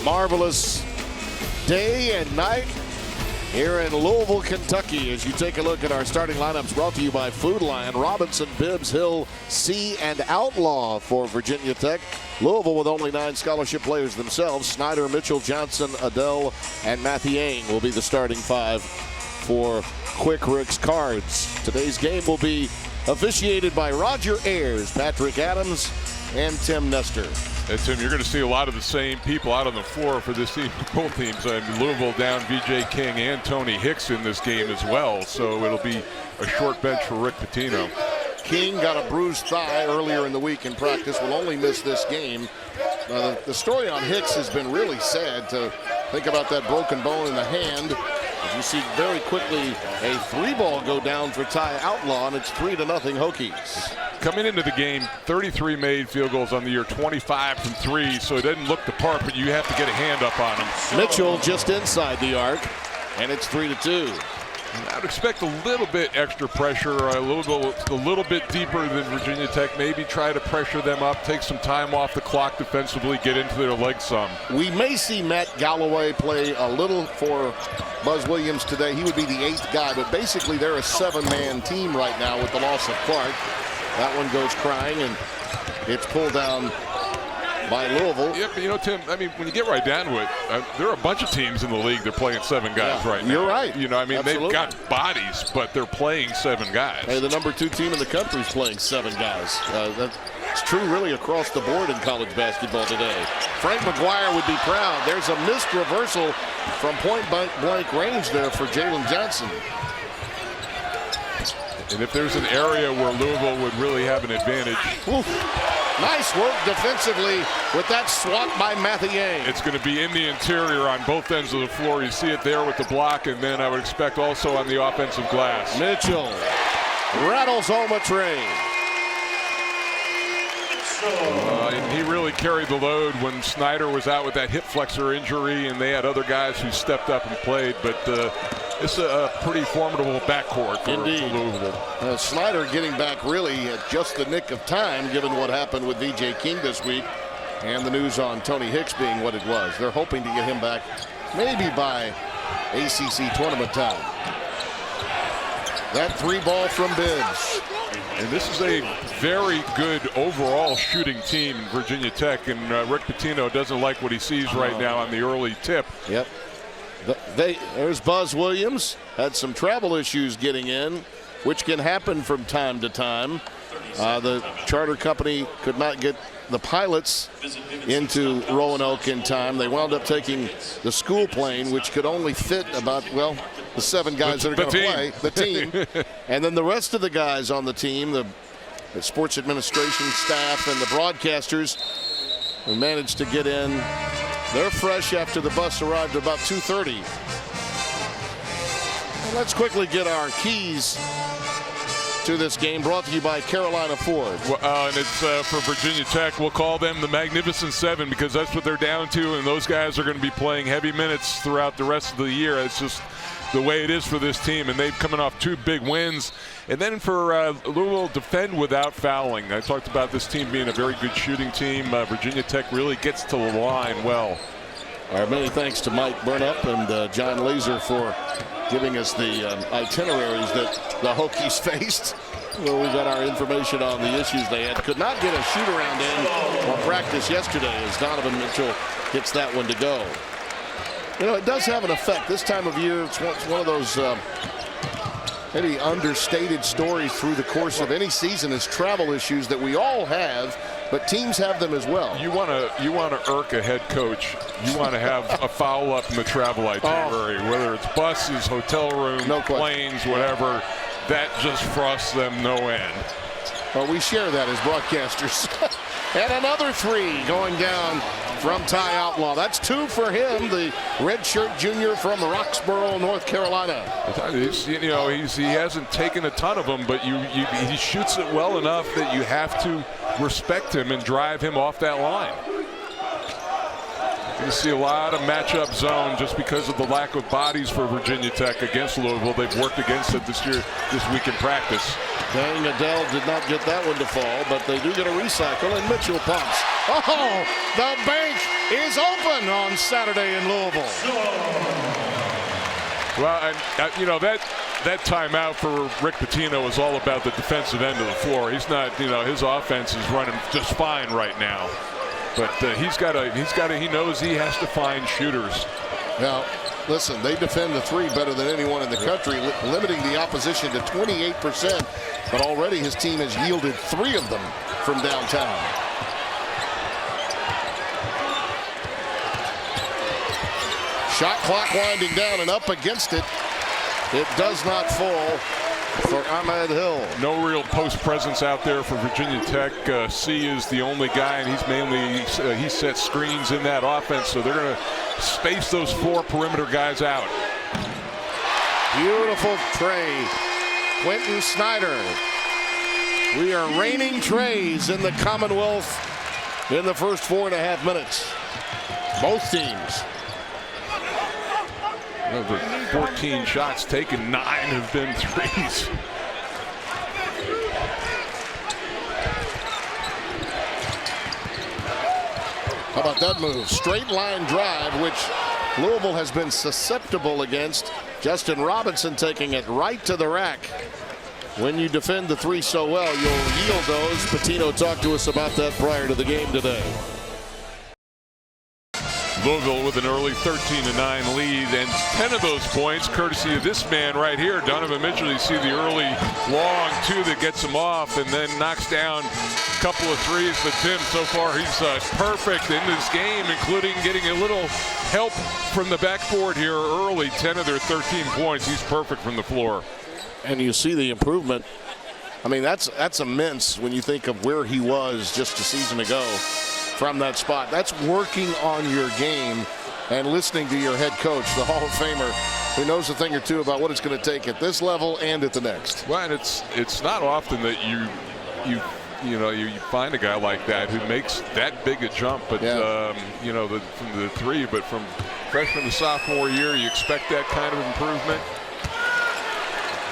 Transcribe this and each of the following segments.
marvelous day and night here in Louisville, Kentucky, as you take a look at our starting lineups brought to you by Food Lion, Robinson, Bibbs, Hill, C, and Outlaw for Virginia Tech. Louisville with only 9 scholarship players themselves. Snyder, Mitchell, Johnson, Adele, and Mathiang will be the starting 5 for Quick Rick's Cards. Today's game will be officiated by Roger Ayers, Patrick Adams, and Tim Nestor. And Tim, you're going to see a lot of the same people out on the floor for this team, both teams. Louisville down V.J. King and Tony Hicks in this game as well, so it'll be a short bench for Rick Pitino. King got a bruised thigh earlier in the week in practice, will only miss this game. The story on Hicks has been really sad. To think about that broken bone in the hand. As you see very quickly a 3-ball go down for Ty Outlaw, and it's 3-0 Hokies. Coming into the game, 33 made field goals on the year, 25 from 3, so it doesn't look the part, but you have to get a hand up on him. Mitchell just inside the arc, and it's 3-2. I'd expect a little bit extra pressure, a little bit deeper than Virginia Tech. Maybe try to pressure them up, take some time off the clock defensively, get into their legs some. We may see Matt Galloway play a little for Buzz Williams today. He would be the 8th guy, but basically they're a 7-man team right now with the loss of Clark. That one goes crying, and it's pulled down by Louisville. Yep, you know, Tim, I mean, when you get right down to it, there are a bunch of teams in the league that are playing 7 guys right now. You're right. You know, I mean, Absolutely. They've got bodies, but they're playing 7 guys. Hey, the number 2 team in the country is playing 7 guys. That's true really across the board in college basketball today. Frank McGuire would be proud. There's a missed reversal from point-blank range there for Jalen Johnson. And if there's an area where Louisville would really have an advantage. Oof. Nice work defensively with that swat by Mathiang. It's going to be in the interior on both ends of the floor. You see it there with the block, and then I would expect also on the offensive glass. Mitchell rattles home a train. And he really carried the load when Snyder was out with that hip flexor injury, and they had other guys who stepped up and played. But it's a pretty formidable backcourt for Louisville. Snyder getting back really at just the nick of time, given what happened with V.J. King this week, and the news on Tony Hicks being what it was. They're hoping to get him back maybe by ACC tournament time. That 3-ball from Bibbs. And this is a very good overall shooting team in Virginia Tech, and Rick Pitino doesn't like what he sees right now on the early tip. Yep. There's Buzz Williams. Had some travel issues getting in, which can happen from time to time. The charter company could not get the pilots into Roanoke in time. They wound up taking the school plane, which could only fit about, well, the 7 guys that are going to play, the team. And then the rest of the guys on the team, the sports administration staff and the broadcasters, who managed to get in. They're fresh after the bus arrived at about 2:30. Let's quickly get our keys to this game, brought to you by Carolina Ford. And it's for Virginia Tech. We'll call them the Magnificent 7 because that's what they're down to, and those guys are going to be playing heavy minutes throughout the rest of the year. It's just the way it is for this team, and they've coming off 2 big wins. And then for Louisville, defend without fouling. I talked about this team being a very good shooting team. Virginia Tech really gets to the line well. All right, many thanks to Mike Burnup and John Laser for giving us the itineraries that the Hokies faced. Well, we got our information on the issues they had. Could not get a shoot-around in on practice yesterday as Donovan Mitchell gets that one to go. You know, it does have an effect. This time of year, it's one of those maybe understated stories through the course of any season is travel issues that we all have, but teams have them as well. You want to irk a head coach. You want to have a foul up in the travel itinerary, whether it's buses, hotel rooms, planes, whatever. That just frosts them no end. Well, we share that as broadcasters. And another 3 going down from Ty Outlaw. That's 2 for him, the redshirt junior from Roxborough, North Carolina. He hasn't taken a ton of them, but he shoots it well enough that you have to respect him and drive him off that line. You see a lot of matchup zone just because of the lack of bodies for Virginia Tech against Louisville. They've worked against it this week in practice. Dang, Adele did not get that one to fall, but they do get a recycle, and Mitchell pumps. Oh, the bank is open on Saturday in Louisville. Well, and you know, that timeout for Rick Pitino was all about the defensive end of the floor. He's not, you know, his offense is running just fine right now. But he knows he has to find shooters. Now, listen, they defend the three better than anyone in the country, limiting the opposition to 28%. But already his team has yielded 3 of them from downtown. Shot clock winding down and up against it. It does not fall for Ahmed Hill. No real post presence out there for Virginia Tech. C is the only guy, and he's mainly he sets screens in that offense, so they're going to space those 4 perimeter guys out. Beautiful tray, Quentin Snyder. We are raining trays in the Commonwealth in the first 4.5 minutes. Both teams. Of the 14 shots taken, 9 have been threes. How about that move? Straight line drive, which Louisville has been susceptible against. Justin Robinson taking it right to the rack. When you defend the 3 so well, you'll yield those. Pitino talked to us about that prior to the game today. Louisville with an early 13-9 lead, and 10 of those points courtesy of this man right here, Donovan Mitchell. You see the early long 2 that gets him off and then knocks down a couple of threes. But Tim, so far he's perfect in this game, including getting a little help from the backboard here early. 10 of their 13 points. He's perfect from the floor. And you see the improvement. I mean, that's immense when you think of where he was just a season ago. From that spot, that's working on your game and listening to your head coach, the Hall of Famer, who knows a thing or two about what it's going to take at this level and at the next. Well, and it's not often that you find a guy like that who makes that big a jump, but you know, from the 3, but from freshman to sophomore year, you expect that kind of improvement.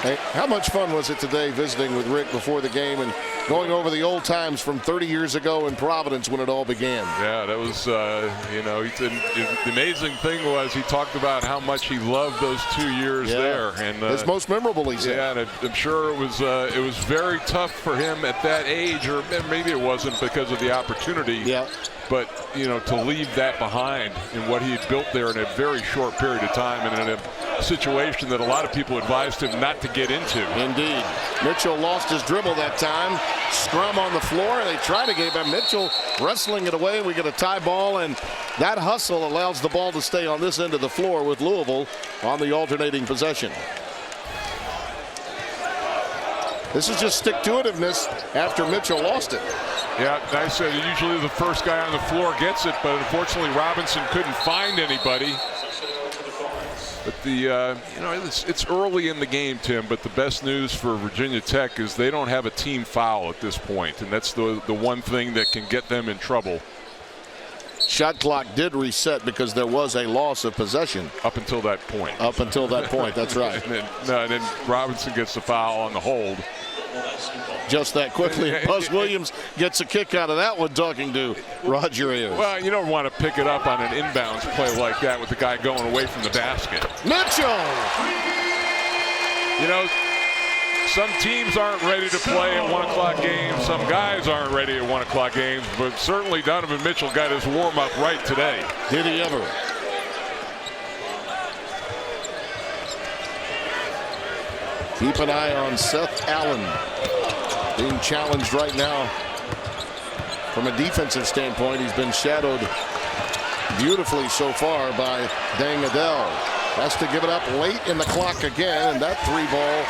Hey, how much fun was it today visiting with Rick before the game and going over the old times from 30 years ago in Providence when it all began? Yeah, that was, you know, the amazing thing was he talked about how much he loved those 2 years there. And his most memorable, he said. Yeah, and I'm sure it was very tough for him at that age, or maybe it wasn't because of the opportunity. Yeah. But, you know, to leave that behind in what he had built there in a very short period of time and in a situation that a lot of people advised him not to get into. Indeed. Mitchell lost his dribble that time. Scrum on the floor, and they try to get him. Mitchell wrestling it away. We get a tie ball, and that hustle allows the ball to stay on this end of the floor with Louisville on the alternating possession. This is just stick-to-itiveness after Mitchell lost it. Yeah, I said usually the first guy on the floor gets it, but unfortunately Robinson couldn't find anybody. But you know, it's early in the game, Tim, but the best news for Virginia Tech is they don't have a team foul at this point, and that's the one thing that can get them in trouble. Shot clock did reset because there was a loss of possession. Up until that point. Up until that point, that's right. and then Robinson gets the foul on the hold. Just that quickly. Buzz Williams gets a kick out of that one talking to Roger Ayers. Well, you don't want to pick it up on an inbounds play like that with the guy going away from the basket. Mitchell! You know, some teams aren't ready to play at 1 o'clock games. Some guys aren't ready at 1 o'clock games, but certainly Donovan Mitchell got his warm-up right today. Did he ever? Keep an eye on Seth Allen, being challenged right now from a defensive standpoint. He's been shadowed beautifully so far by Deng Adel. Has to give it up late in the clock again, and that 3 ball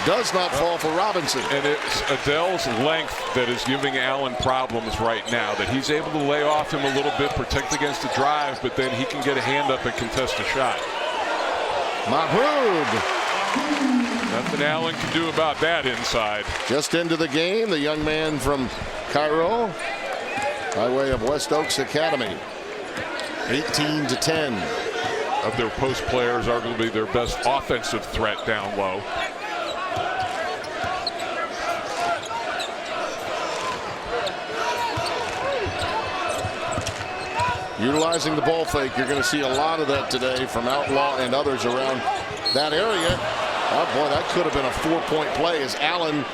does not fall for Robinson. And it's Adele's length that is giving Allen problems right now, that he's able to lay off him a little bit, protect against the drive, but then he can get a hand up and contest a shot. Mahmoud. Nothing Allen can do about that inside. Just into the game, the young man from Cairo by way of West Oaks Academy. 18-10. Of their post players, arguably their best offensive threat down low. Utilizing the ball fake, you're going to see a lot of that today from Outlaw and others around that area. Oh boy, that could have been a 4-point play as Allen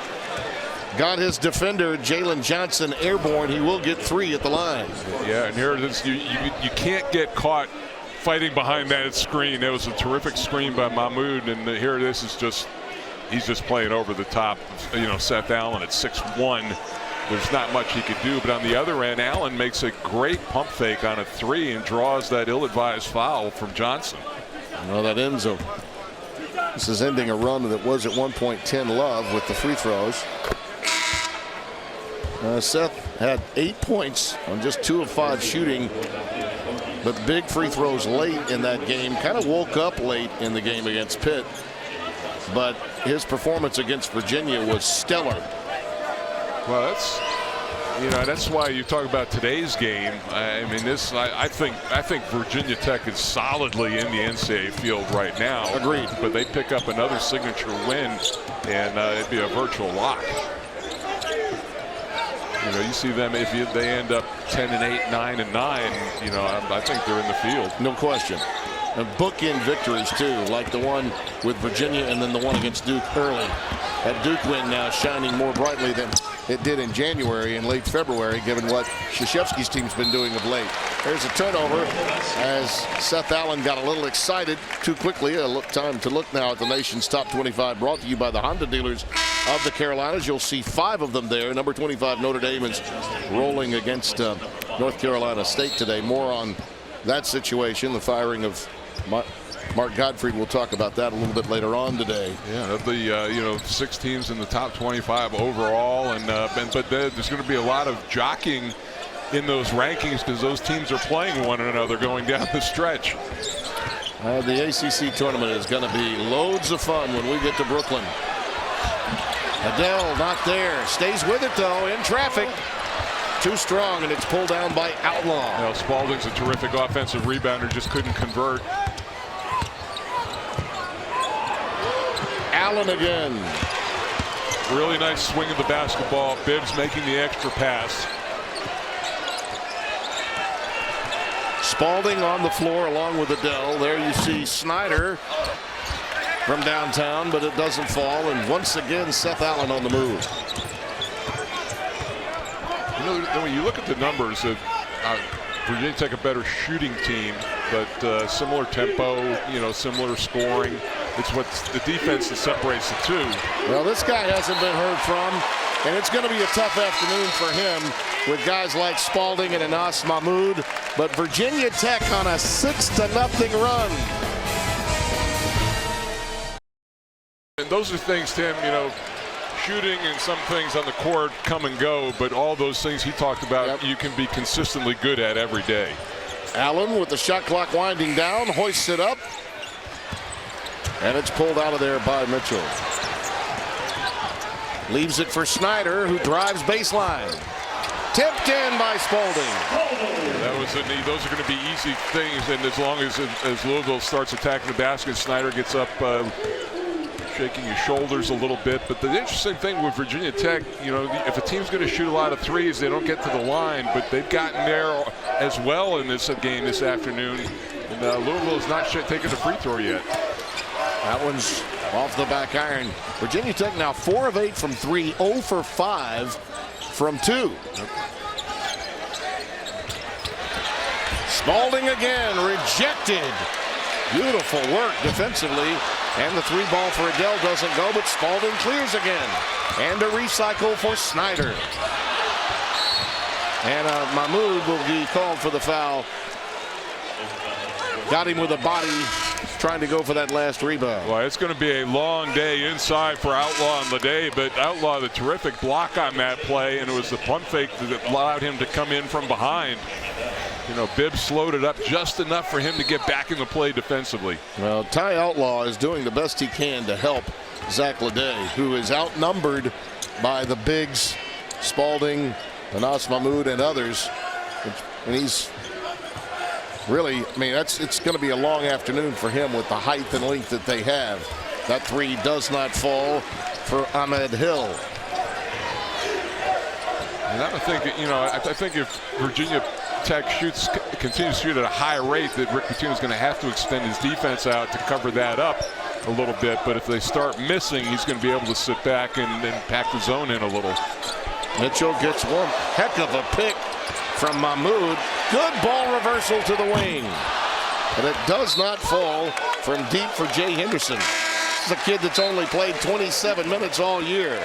got his defender, Jalen Johnson, airborne. He will get 3 at the line. Yeah, and here it is. You can't get caught fighting behind that screen. That was a terrific screen by Mahmoud, and here it is. He's just playing over the top. You know, Seth Allen at 6'1". There's not much he could do, but on the other end, Allen makes a great pump fake on a 3 and draws that ill-advised foul from Johnson. Well, that ends this is ending a run that was at one point 10 love with the free throws. Seth had 8 points on just 2 of 5 shooting, but big free throws late in that game. Kind of woke up late in the game against Pitt, but his performance against Virginia was stellar. Well, that's why you talk about today's game. I mean, I think Virginia Tech is solidly in the NCAA field right now. Agreed. But they pick up another signature win, and it'd be a virtual lock. You know, you see them if they end up 10-8, 9-9. You know, I think they're in the field. No question. And bookend victories too, like the one with Virginia and then the one against Duke early. That Duke win now shining more brightly than it did in January and late February, given what Krzyzewski's team's been doing of late. There's a turnover as Seth Allen got a little excited too quickly. Time to look now at the nation's top 25, brought to you by the Honda dealers of the Carolinas. You'll see 5 of them there. Number 25 Notre Dame is rolling against North Carolina State today. More on that situation, the firing of Mark Gottfried. We'll talk about that a little bit later on today. Yeah, the 6 teams in the top 25 overall, but there's going to be a lot of jockeying in those rankings because those teams are playing one another going down the stretch. The ACC tournament is going to be loads of fun when we get to Brooklyn. Adele not there, stays with it though in traffic. Too strong, and it's pulled down by Outlaw. Well, Spalding's a terrific offensive rebounder, just couldn't convert. Allen again. Really nice swing of the basketball. Bibbs making the extra pass. Spalding on the floor along with Adele. There you see Snyder from downtown, but it doesn't fall. And once again, Seth Allen on the move. You know, when you look at the numbers, Virginia Tech a better shooting team, but similar tempo, similar scoring. It's what's the defense that separates the two. Well, this guy hasn't been heard from, and it's going to be a tough afternoon for him with guys like Spalding and Anas Mahmoud. But Virginia Tech on a 6-0 run. And those are things, Tim, shooting and some things on the court come and go, but all those things he talked about, you can be consistently good at every day. Allen with the shot clock winding down, hoists it up. And it's pulled out of there by Mitchell. Leaves it for Snyder, who drives baseline. Tipped in by Spalding. That was a knee. Those are going to be easy things, and as long as Louisville starts attacking the basket, Snyder gets up, shaking his shoulders a little bit. But the interesting thing with Virginia Tech, if a team's going to shoot a lot of threes, they don't get to the line, but they've gotten there as well in this game this afternoon. And Louisville has not taken a free throw yet. That one's off the back iron. Virginia Tech now 4 of 8 from 3, 0 for 5 from 2. Spalding again, rejected. Beautiful work defensively. And the 3 ball for Adele doesn't go, but Spalding clears again. And a recycle for Snyder. And Mahmoud will be called for the foul. Got him with a body, trying to go for that last rebound. Well, it's going to be a long day inside for Outlaw on the day, but Outlaw, the terrific block on that play, and it was the pump fake that allowed him to come in from behind. Bibbs slowed it up just enough for him to get back in the play defensively. Well, Ty Outlaw is doing the best he can to help Zach Leday, who is outnumbered by the bigs, Spalding, Anas Mahmoud, and others. And he's really, I mean, it's going to be a long afternoon for him with the height and length that they have. That three does not fall for Ahmed Hill. And I think, I think if Virginia Tech continues to shoot at a high rate, that Rick Pitino is going to have to extend his defense out to cover that up a little bit. But if they start missing, he's going to be able to sit back and pack the zone in a little. Mitchell gets one heck of a pick from Mahmoud. Good ball reversal to the wing. And it does not fall from deep for Jay Henderson. This is a kid that's only played 27 minutes all year.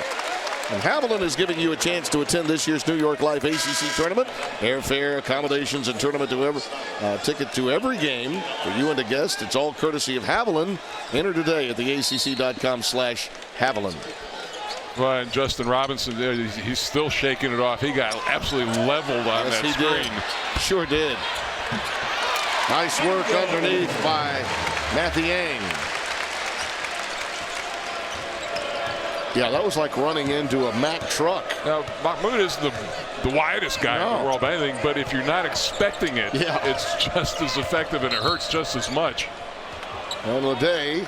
And Haviland is giving you a chance to attend this year's New York Life ACC tournament. Airfare, accommodations, and tournament ticket to every game for you and a guest. It's all courtesy of Haviland. Enter today at the ACC.com/Haviland. Well, and Justin Robinson, he's still shaking it off. He got absolutely leveled on that screen. Did. Sure did. Nice work underneath by Mathiang. Yeah, that was like running into a Mack truck. Now, Mahmoud is the widest guy in the world, by anything, but if you're not expecting it, it's just as effective and it hurts just as much. And Leday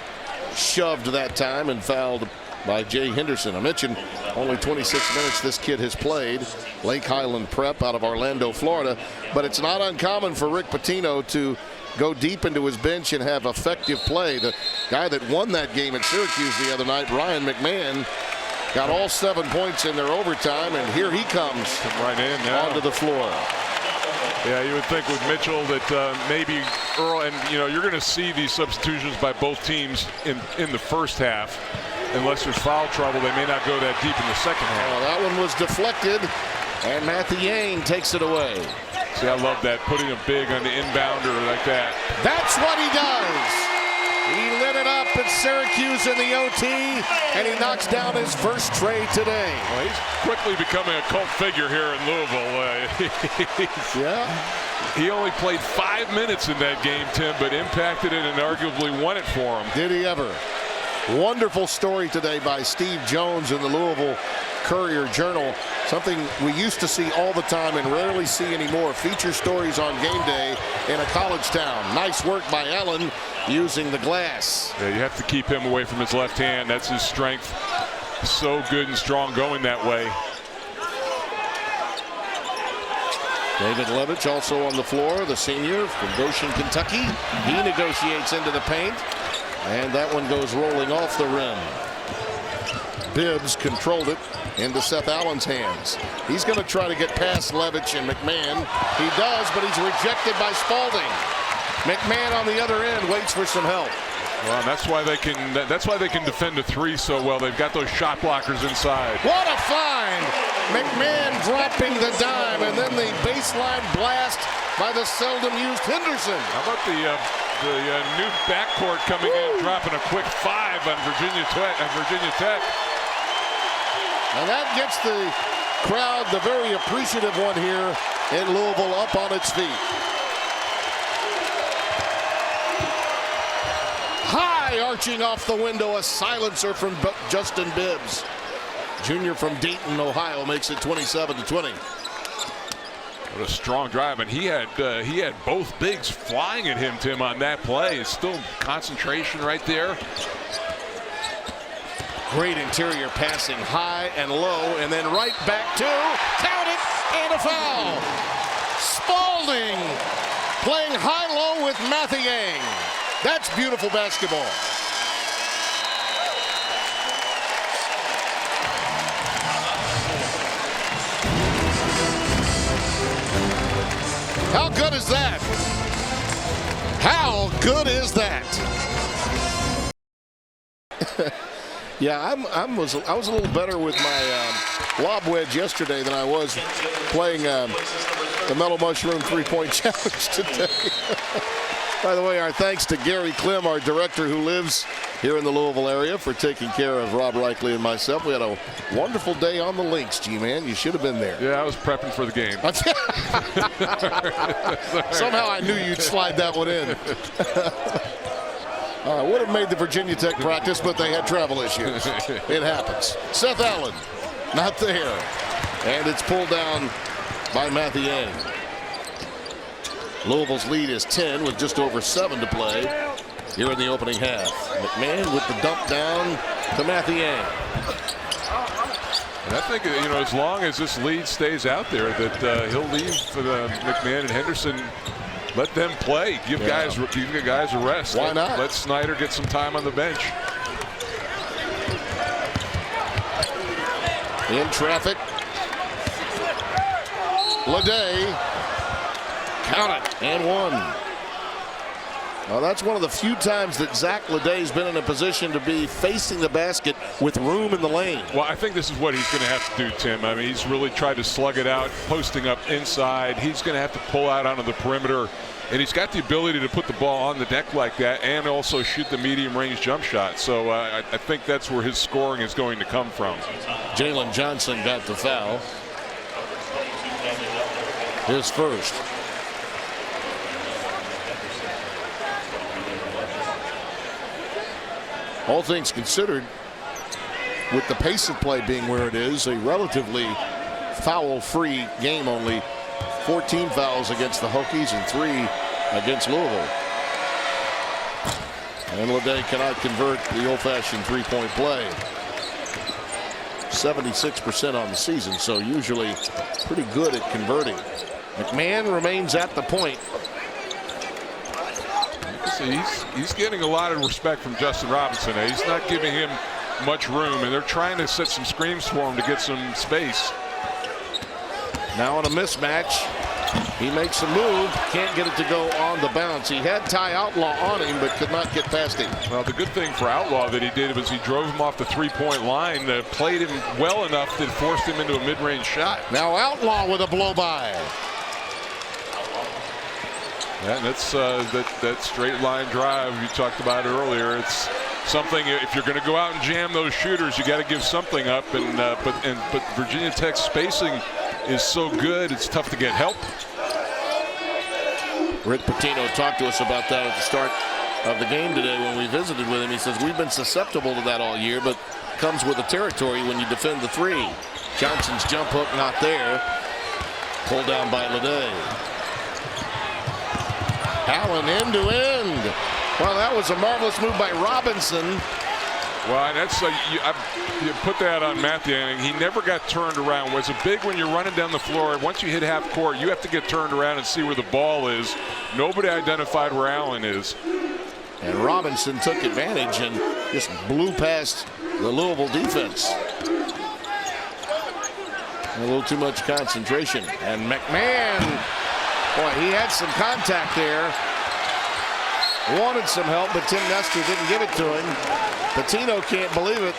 shoved that time and fouled by Jay Henderson. I mentioned only 26 minutes this kid has played. Lake Highland Prep out of Orlando, Florida. But it's not uncommon for Rick Pitino to go deep into his bench and have effective play. The guy that won that game at Syracuse the other night, Ryan McMahon, got all 7 points in their overtime, and here he comes right in now onto the floor. Yeah, you would think with Mitchell that maybe Earl, and you're going to see these substitutions by both teams in the first half. Unless there's foul trouble, they may not go that deep in the second half. Well, that one was deflected, and Mathiang takes it away. See, I love that, putting a big on the inbounder like that. That's what he does. He lit it up at Syracuse in the OT, and he knocks down his first tray today. Well, he's quickly becoming a cult figure here in Louisville. He only played 5 minutes in that game, Tim, but impacted it and arguably won it for him. Did he ever? Wonderful story today by Steve Jones in the Louisville Courier-Journal. Something we used to see all the time and rarely see anymore. Feature stories on game day in a college town. Nice work by Allen using the glass. Yeah, you have to keep him away from his left hand. That's his strength. So good and strong going that way. David Levitch also on the floor, the senior from Goshen, Kentucky. He negotiates into the paint. And that one goes rolling off the rim. Bibbs controlled it into Seth Allen's hands. He's going to try to get past Levitch and McMahon. He does, but he's rejected by Spalding. McMahon on the other end waits for some help. Well, that's why they can defend a three so well. They've got those shot blockers inside. What a find! McMahon dropping the dime, and then the baseline blast by the seldom used Henderson. How about the new backcourt coming in, dropping a quick 5 on Virginia Tech. And that gets the crowd, the very appreciative one here in Louisville, up on its feet. High arching off the window, a silencer from Justin Bibbs. Junior from Dayton, Ohio, makes it 27-20. What a strong drive, and he had both bigs flying at him, Tim, on that play. It's still concentration right there. Great interior passing, high and low, and then right back to, count it, and a foul. Spalding playing high-low with Mathiang. That's beautiful basketball. How good is that? How good is that? Yeah, I was a little better with my lob wedge yesterday than I was playing the Mellow Mushroom three-point challenge today. By the way, our thanks to Gary Clem, our director who lives here in the Louisville area, for taking care of Rob Reichley and myself. We had a wonderful day on the links, G-Man. You should have been there. Yeah, I was prepping for the game. Somehow I knew you'd slide that one in. Would have made the Virginia Tech practice, but they had travel issues. It happens. Seth Allen, not there. And it's pulled down by Mathiang. Louisville's lead is 10 with just over 7 to play here in the opening half. McMahon with the dump down to Mathiang. And I think, as long as this lead stays out there, that he'll leave for the McMahon and Henderson. Let them play. Give guys a rest. Why not? Let Snyder get some time on the bench. In traffic. Leday. Count it. And one. Well, that's one of the few times that Zach Leday's been in a position to be facing the basket with room in the lane. Well, I think this is what he's going to have to do, Tim. I mean, he's really tried to slug it out, posting up inside. He's going to have to pull out onto the perimeter. And he's got the ability to put the ball on the deck like that and also shoot the medium-range jump shot. So I think that's where his scoring is going to come from. Jalen Johnson got the foul. His first. All things considered, with the pace of play being where it is, a relatively foul-free game. Only 14 fouls against the Hokies and 3 against Louisville. And Leday cannot convert the old-fashioned three-point play. 76% on the season, so usually pretty good at converting. McMahon remains at the point. He's getting a lot of respect from Justin Robinson. He's not giving him much room, and they're trying to set some screens for him to get some space. Now in a mismatch, he makes a move, can't get it to go on the bounce. He had Ty Outlaw on him, but could not get past him. Well, the good thing for Outlaw that he did was he drove him off the three-point line, played him well enough that forced him into a mid-range shot. Now Outlaw with a blow-by. Yeah, and that's that straight line drive you talked about earlier. It's something, if you're going to go out and jam those shooters, you got to give something up. And but Virginia Tech's spacing is so good, it's tough to get help. Rick Pitino talked to us about that at the start of the game today when we visited with him. He says we've been susceptible to that all year, but comes with the territory when you defend the three. Johnson's jump hook not there. Pulled down by Leday. Allen end to end. Well, that was a marvelous move by Robinson. Well, and that's you put that on Mathiang. He never got turned around. Was it big when you're running down the floor? Once you hit half court, you have to get turned around and see where the ball is. Nobody identified where Allen is. And Robinson took advantage and just blew past the Louisville defense. A little too much concentration. And McMahon, boy, he had some contact there. Wanted some help, but Tim Nestor didn't give it to him. Pitino can't believe it.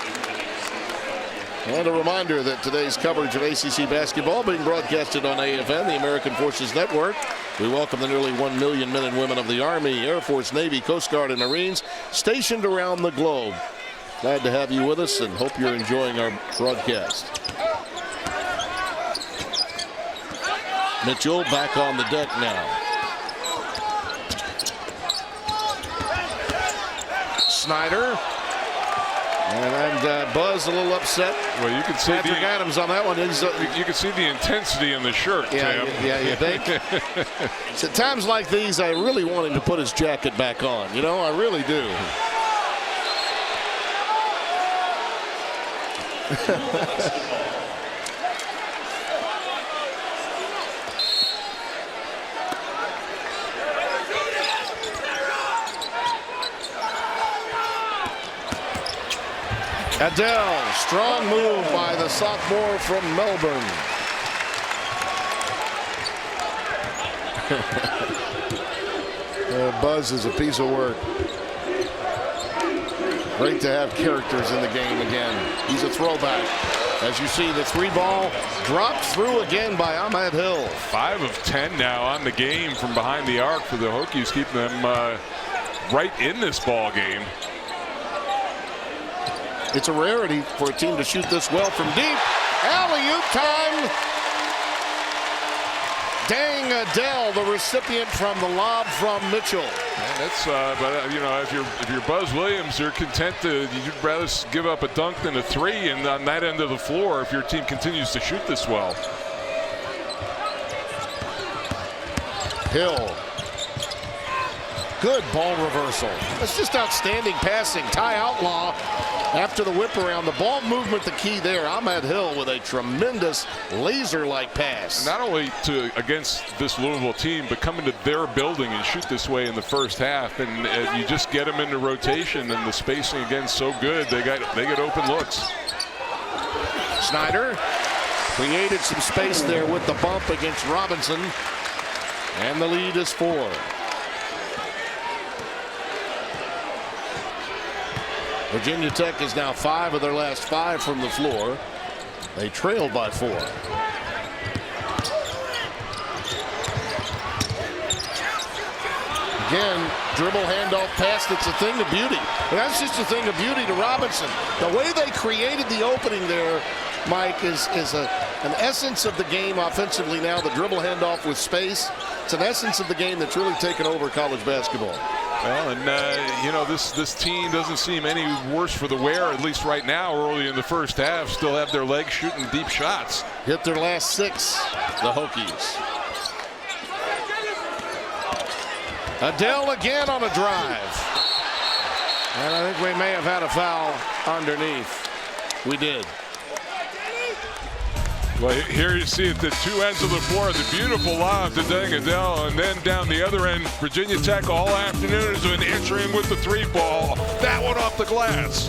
And a reminder that today's coverage of ACC basketball being broadcasted on AFN, the American Forces Network. We welcome the nearly 1 million men and women of the Army, Air Force, Navy, Coast Guard, and Marines stationed around the globe. Glad to have you with us and hope you're enjoying our broadcast. Mitchell back on the deck now. Snyder. And Buzz a little upset. Well, you can see Patrick Adams on that one. You can see the intensity in the shirt, yeah, Tim. Yeah, you think? It's at times like these, I really want him to put his jacket back on. You know, I really do. Adele, strong move by the sophomore from Melbourne. Buzz is a piece of work. Great to have characters in the game again. He's a throwback. As you see, the three ball dropped through again by Ahmed Hill. 5 of 10 now on the game from behind the arc for the Hokies, keeping them right in this ball game. It's a rarity for a team to shoot this well from deep. Alley-oop time. Dang Adele, the recipient from the lob from Mitchell. And that's, but you know, if you're Buzz Williams, you're content to, you'd rather give up a dunk than a three, and on that end of the floor, if your team continues to shoot this well. Hill Good ball reversal. That's just outstanding passing. Ty Outlaw after the whip around. The ball movement, the key there. Ahmed Hill with a tremendous laser-like pass. Not only against this Louisville team, but coming to their building and shoot this way in the first half. And you just get them into rotation, and the spacing again so good. They get open looks. Snyder created some space there with the bump against Robinson. And the lead is 4. Virginia Tech is now 5 of their last 5 from the floor. They trailed by 4. Again, dribble, handoff, pass. It's a thing of beauty. And that's just a thing of beauty to Robinson. The way they created the opening there, Mike, is an essence of the game offensively now. The dribble handoff with space. It's an essence of the game that's really taken over college basketball. Well, and this team doesn't seem any worse for the wear, at least right now. Early in the first half, still have their legs shooting deep shots. Hit their last 6, the Hokies. Adele again on a drive. And I think we may have had a foul underneath. We did. Well, here you see at the two ends of the floor, the beautiful lob to Deng Adele, and then down the other end, Virginia Tech all afternoon has been answering with the 3 ball. That one off the glass.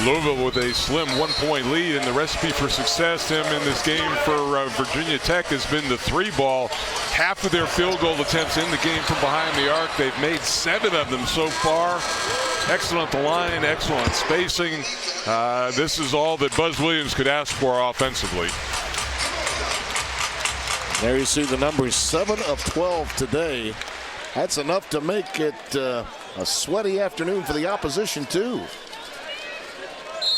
Louisville with a slim 1-point lead, and the recipe for success, Tim, in this game for Virginia Tech has been the 3 ball. Half of their field goal attempts in the game from behind the arc. They've made 7 of them so far. Excellent line, excellent spacing. This is all that Buzz Williams could ask for offensively. There you see the numbers, 7 of 12 today. That's enough to make it a sweaty afternoon for the opposition, too.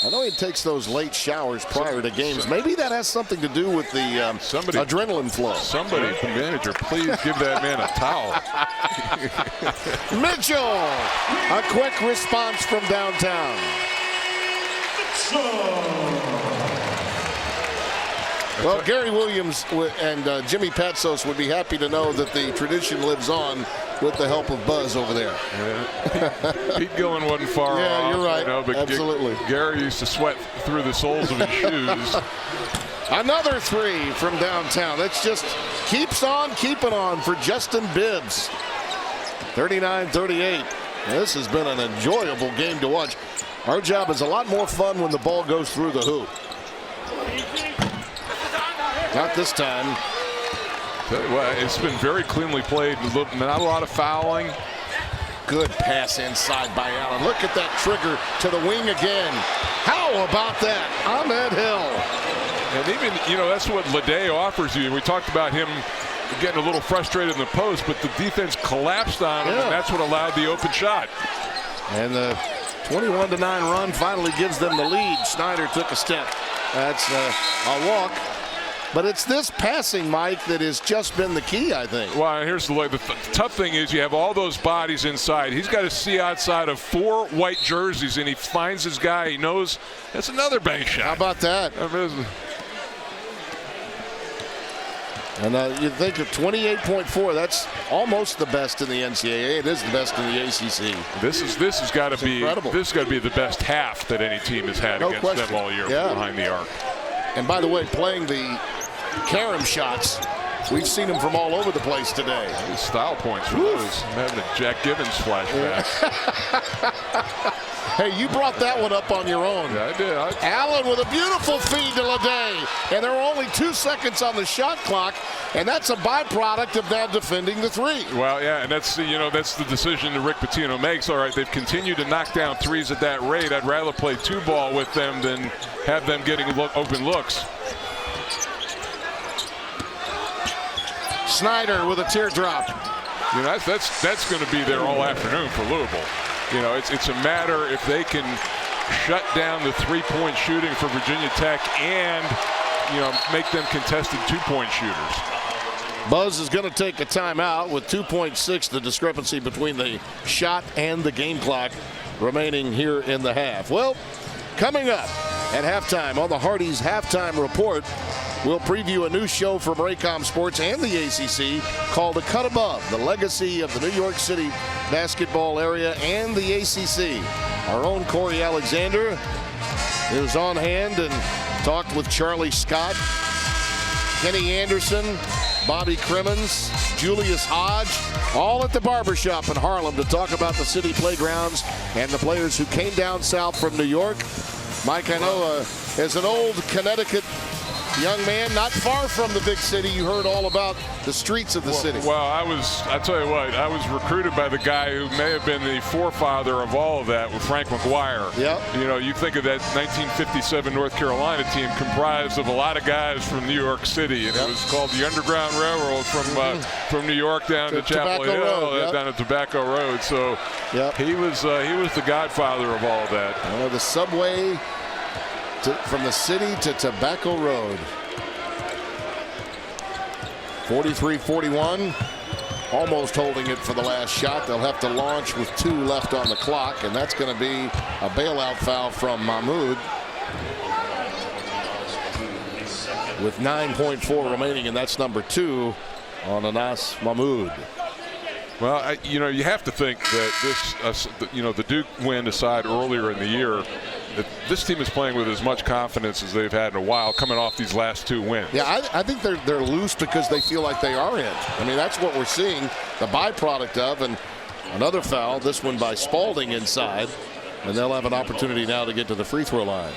I know he takes those late showers prior to games. Maybe that has something to do with the adrenaline flow. Somebody, the manager, please give that man a towel. Mitchell, a quick response from downtown. Well, Gary Williams and Jimmy Patsos would be happy to know that the tradition lives on with the help of Buzz over there. Yeah. Pete Gillen wasn't far off. Yeah, you're right. But absolutely. Gary used to sweat through the soles of his shoes. Another 3 from downtown. That's just keeps on keeping on for Justin Bibbs. 39-38. This has been an enjoyable game to watch. Our job is a lot more fun when the ball goes through the hoop. Not this time. Well, it's been very cleanly played. Not a lot of fouling. Good pass inside by Allen. Look at that trigger to the wing again. How about that? Ahmed Hill. And even, that's what Leday offers you. We talked about him getting a little frustrated in the post, but the defense collapsed on him, and that's what allowed the open shot. And the 21-9 run finally gives them the lead. Snyder took a step. That's a walk. But it's this passing, Mike, that has just been the key, I think. Well, here's the tough thing is you have all those bodies inside. He's got to see outside of 4 white jerseys, and he finds his guy. He knows that's another bank shot. How about that? And you think of 28.4, that's almost the best in the NCAA. It is the best in the ACC. This has got to be incredible. This has got to be the best half that any team has had against them all year behind the arc. And by the way, playing the carom shots, we've seen them from all over the place today. These style points for those. I'm having a Jack Gibbons flashback. Hey, you brought that one up on your own. Yeah, I did. Allen with a beautiful feed to Leday. And there are only 2 seconds on the shot clock, and that's a byproduct of now defending the 3. Well, yeah, and that's the decision that Rick Pitino makes. All right, they've continued to knock down 3s at that rate. I'd rather play 2 ball with them than have them getting open looks. Snyder with a teardrop. That's going to be there all afternoon for Louisville. It's a matter if they can shut down the 3-point shooting for Virginia Tech and make them contested 2-point shooters. Buzz is going to take a timeout with 2.6, the discrepancy between the shot and the game clock remaining here in the half. Well, coming up at halftime on the Hardee's halftime report, we'll preview a new show from Raycom Sports and the ACC called A Cut Above, the legacy of the New York City basketball area and the ACC. Our own Corey Alexander is on hand and talked with Charlie Scott, Kenny Anderson, Bobby Crimmins, Julius Hodge, all at the barbershop in Harlem to talk about the city playgrounds and the players who came down south from New York. Mike, I know as an old Connecticut young man, not far from the big city, you heard all about the streets of the city. Well, I tell you what, I was recruited by the guy who may have been the forefather of all of that, with Frank McGuire. Yep. You know, you think of that 1957 North Carolina team comprised of a lot of guys from New York City, and it was called the Underground Railroad from New York down to Chapel Hill, Road, down to Tobacco Road. So he was the godfather of all of that. The subway from the city to Tobacco Road. 43-41, almost holding it for the last shot. They'll have to launch with 2 left on the clock, and that's going to be a bailout foul from Mahmoud with 9.4 remaining, and that's number 2 on Anas Mahmoud. Well, you have to think that this, the Duke win aside earlier in the year, that this team is playing with as much confidence as they've had in a while, coming off these last 2 wins. Yeah, I think they're loose because they feel like they are in. I mean, that's what we're seeing, the byproduct of, and another foul, this one by Spalding inside, and they'll have an opportunity now to get to the free throw line.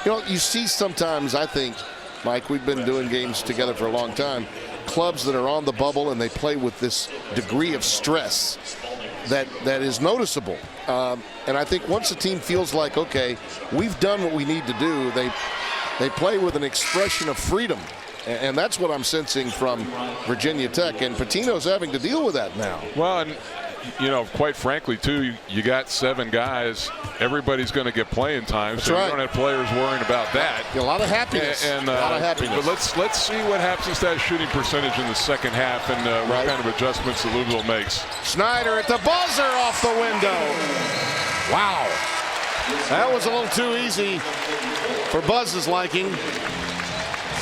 You see sometimes, I think, Mike, we've been doing games together for a long time, clubs that are on the bubble and they play with this degree of stress that is noticeable. And I think once a team feels like, okay, we've done what we need to do, they play with an expression of freedom. And that's what I'm sensing from Virginia Tech. And Pitino's having to deal with that now. Well, and quite frankly, too, you got 7 guys. Everybody's going to get playing time, that's so right. You don't have players worrying about that. A lot of happiness. A lot of happiness. But let's see what happens to that shooting percentage in the second half and what kind of adjustments that Louisville makes. Snyder at the buzzer off the window. Wow. That was a little too easy for Buzz's liking.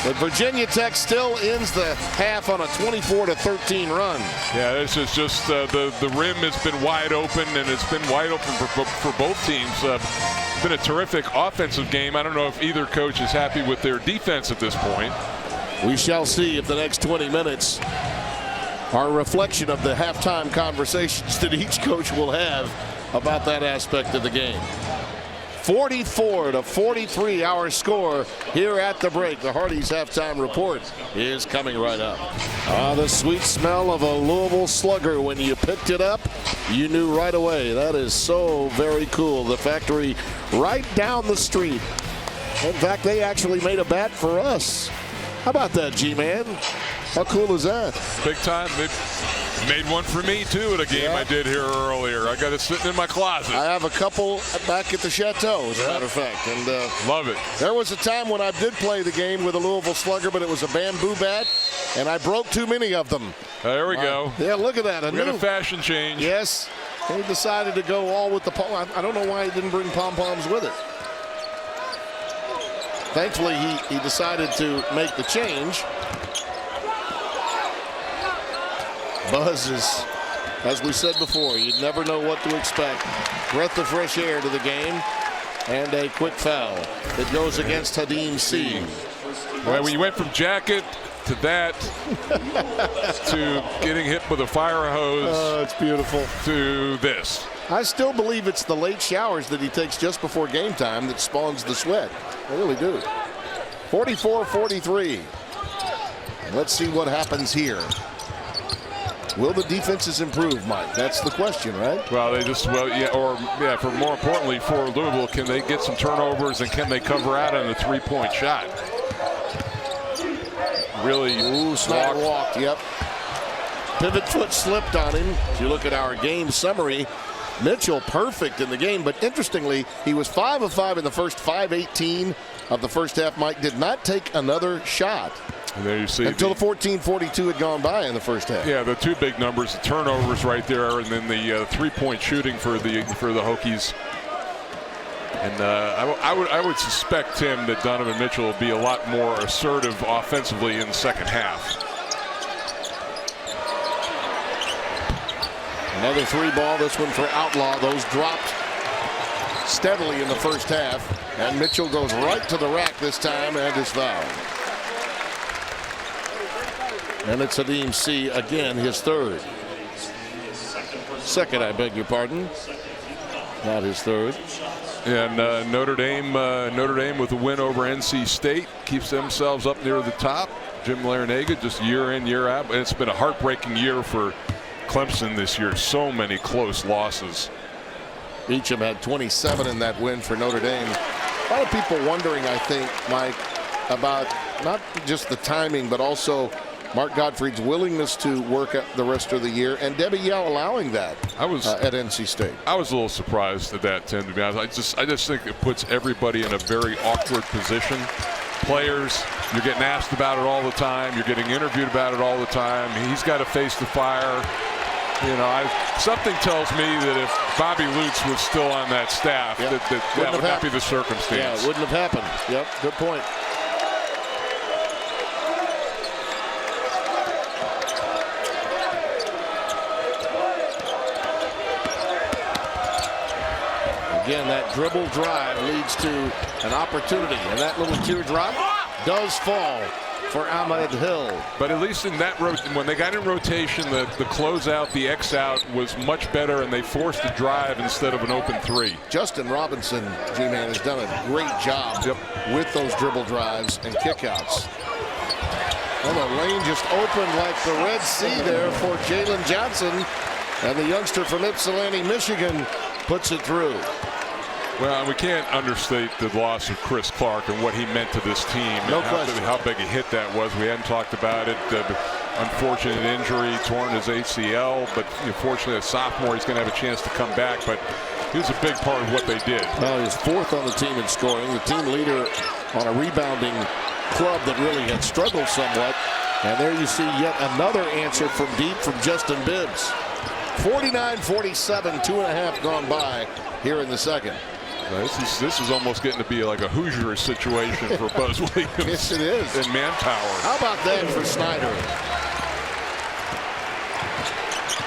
But Virginia Tech still ends the half on a 24-13 run. Yeah, this is just the rim has been wide open, and it's been wide open for both teams. It's been a terrific offensive game. I don't know if either coach is happy with their defense at this point. We shall see if the next 20 minutes are a reflection of the halftime conversations that each coach will have about that aspect of the game. 44-43 our score here at the break. The Hardee's halftime report is coming right up. The sweet smell of a Louisville Slugger. When you picked it up, you knew right away. That is so very cool. The factory right down the street. In fact, they actually made a bat for us. How about that, G-Man? How cool is that? Big time. They made one for me, too, at a game I did here earlier. I got it sitting in my closet. I have a couple back at the Chateau, as a matter of fact. And love it. There was a time when I did play the game with a Louisville Slugger, but it was a bamboo bat, and I broke too many of them. There we go. Yeah, look at that. We got a fashion change. Yes. He decided to go all with the pom. I don't know why he didn't bring pom-poms with it. Thankfully, he decided to make the change. Buzz is, as we said before, you'd never know what to expect. Breath of fresh air to the game, and a quick foul. It goes against Hadim C. Well, when you went from jacket to that to getting hit with a fire hose. Oh, it's beautiful. To this. I still believe it's the late showers that he takes just before game time that spawns the sweat. I really do. 44-43. Let's see what happens here. Will the defenses improve, Mike? That's the question, right? Well, for more importantly for Louisville, can they get some turnovers and can they cover out on the three-point shot? Really. Snyder walked. Yep. Pivot foot slipped on him. If you look at our game summary, Mitchell perfect in the game, but interestingly, he was 5 of 5 in the first 5:18 of the first half. Mike did not take another shot. And there you see until the 14:42 had gone by in the first half. Yeah, the 2 big numbers, the turnovers right there, and then the three-point shooting for the Hokies. And I would suspect, Tim, that Donovan Mitchell will be a lot more assertive offensively in the second half. Another 3-ball, this one for Outlaw. Those dropped steadily in the first half. And Mitchell goes right to the rack this time and is fouled. And it's Hadim C again, his third. Second, I beg your pardon. Not his third. And Notre Dame with a win over NC State keeps themselves up near the top. Jim Larinaga just year in, year out. It's been a heartbreaking year for Clemson this year. So many close losses. Beecham had 27 in that win for Notre Dame. A lot of people wondering, I think, Mike, about not just the timing, but also Mark Gottfried's willingness to work the rest of the year, and Debbie Yao allowing that at NC State. I was a little surprised at that, Tim, to be honest. I just think it puts everybody in a very awkward position. Players, you're getting asked about it all the time. You're getting interviewed about it all the time. He's got to face the fire. You know, something tells me that if Bobby Lutz was still on that staff, that would not be the circumstance. Yeah, it wouldn't have happened. Yep, good point. Again, that dribble drive leads to an opportunity, and that little teardrop does fall for Ahmed Hill. But at least in that when they got in rotation, the closeout, the X out was much better, and they forced a drive instead of an open three. Justin Robinson, G-Man, has done a great job with those dribble drives and kickouts. And the lane just opened like the Red Sea there for Jalen Johnson, and the youngster from Ypsilanti, Michigan, puts it through. Well, we can't understate the loss of Chris Clark and what he meant to this team. No question. How big a hit that was. We hadn't talked about it. Unfortunate injury, torn his ACL, but fortunately, a sophomore, he's going to have a chance to come back. But he was a big part of what they did. Well, he's fourth on the team in scoring, the team leader on a rebounding club that really had struggled somewhat. And there you see yet another answer from deep from Justin Bibbs. 49-47, 2.5 gone by here in the second. This is almost getting to be like a Hoosier situation for Buzz Williams. Yes, it is. And manpower. How about that for Snyder?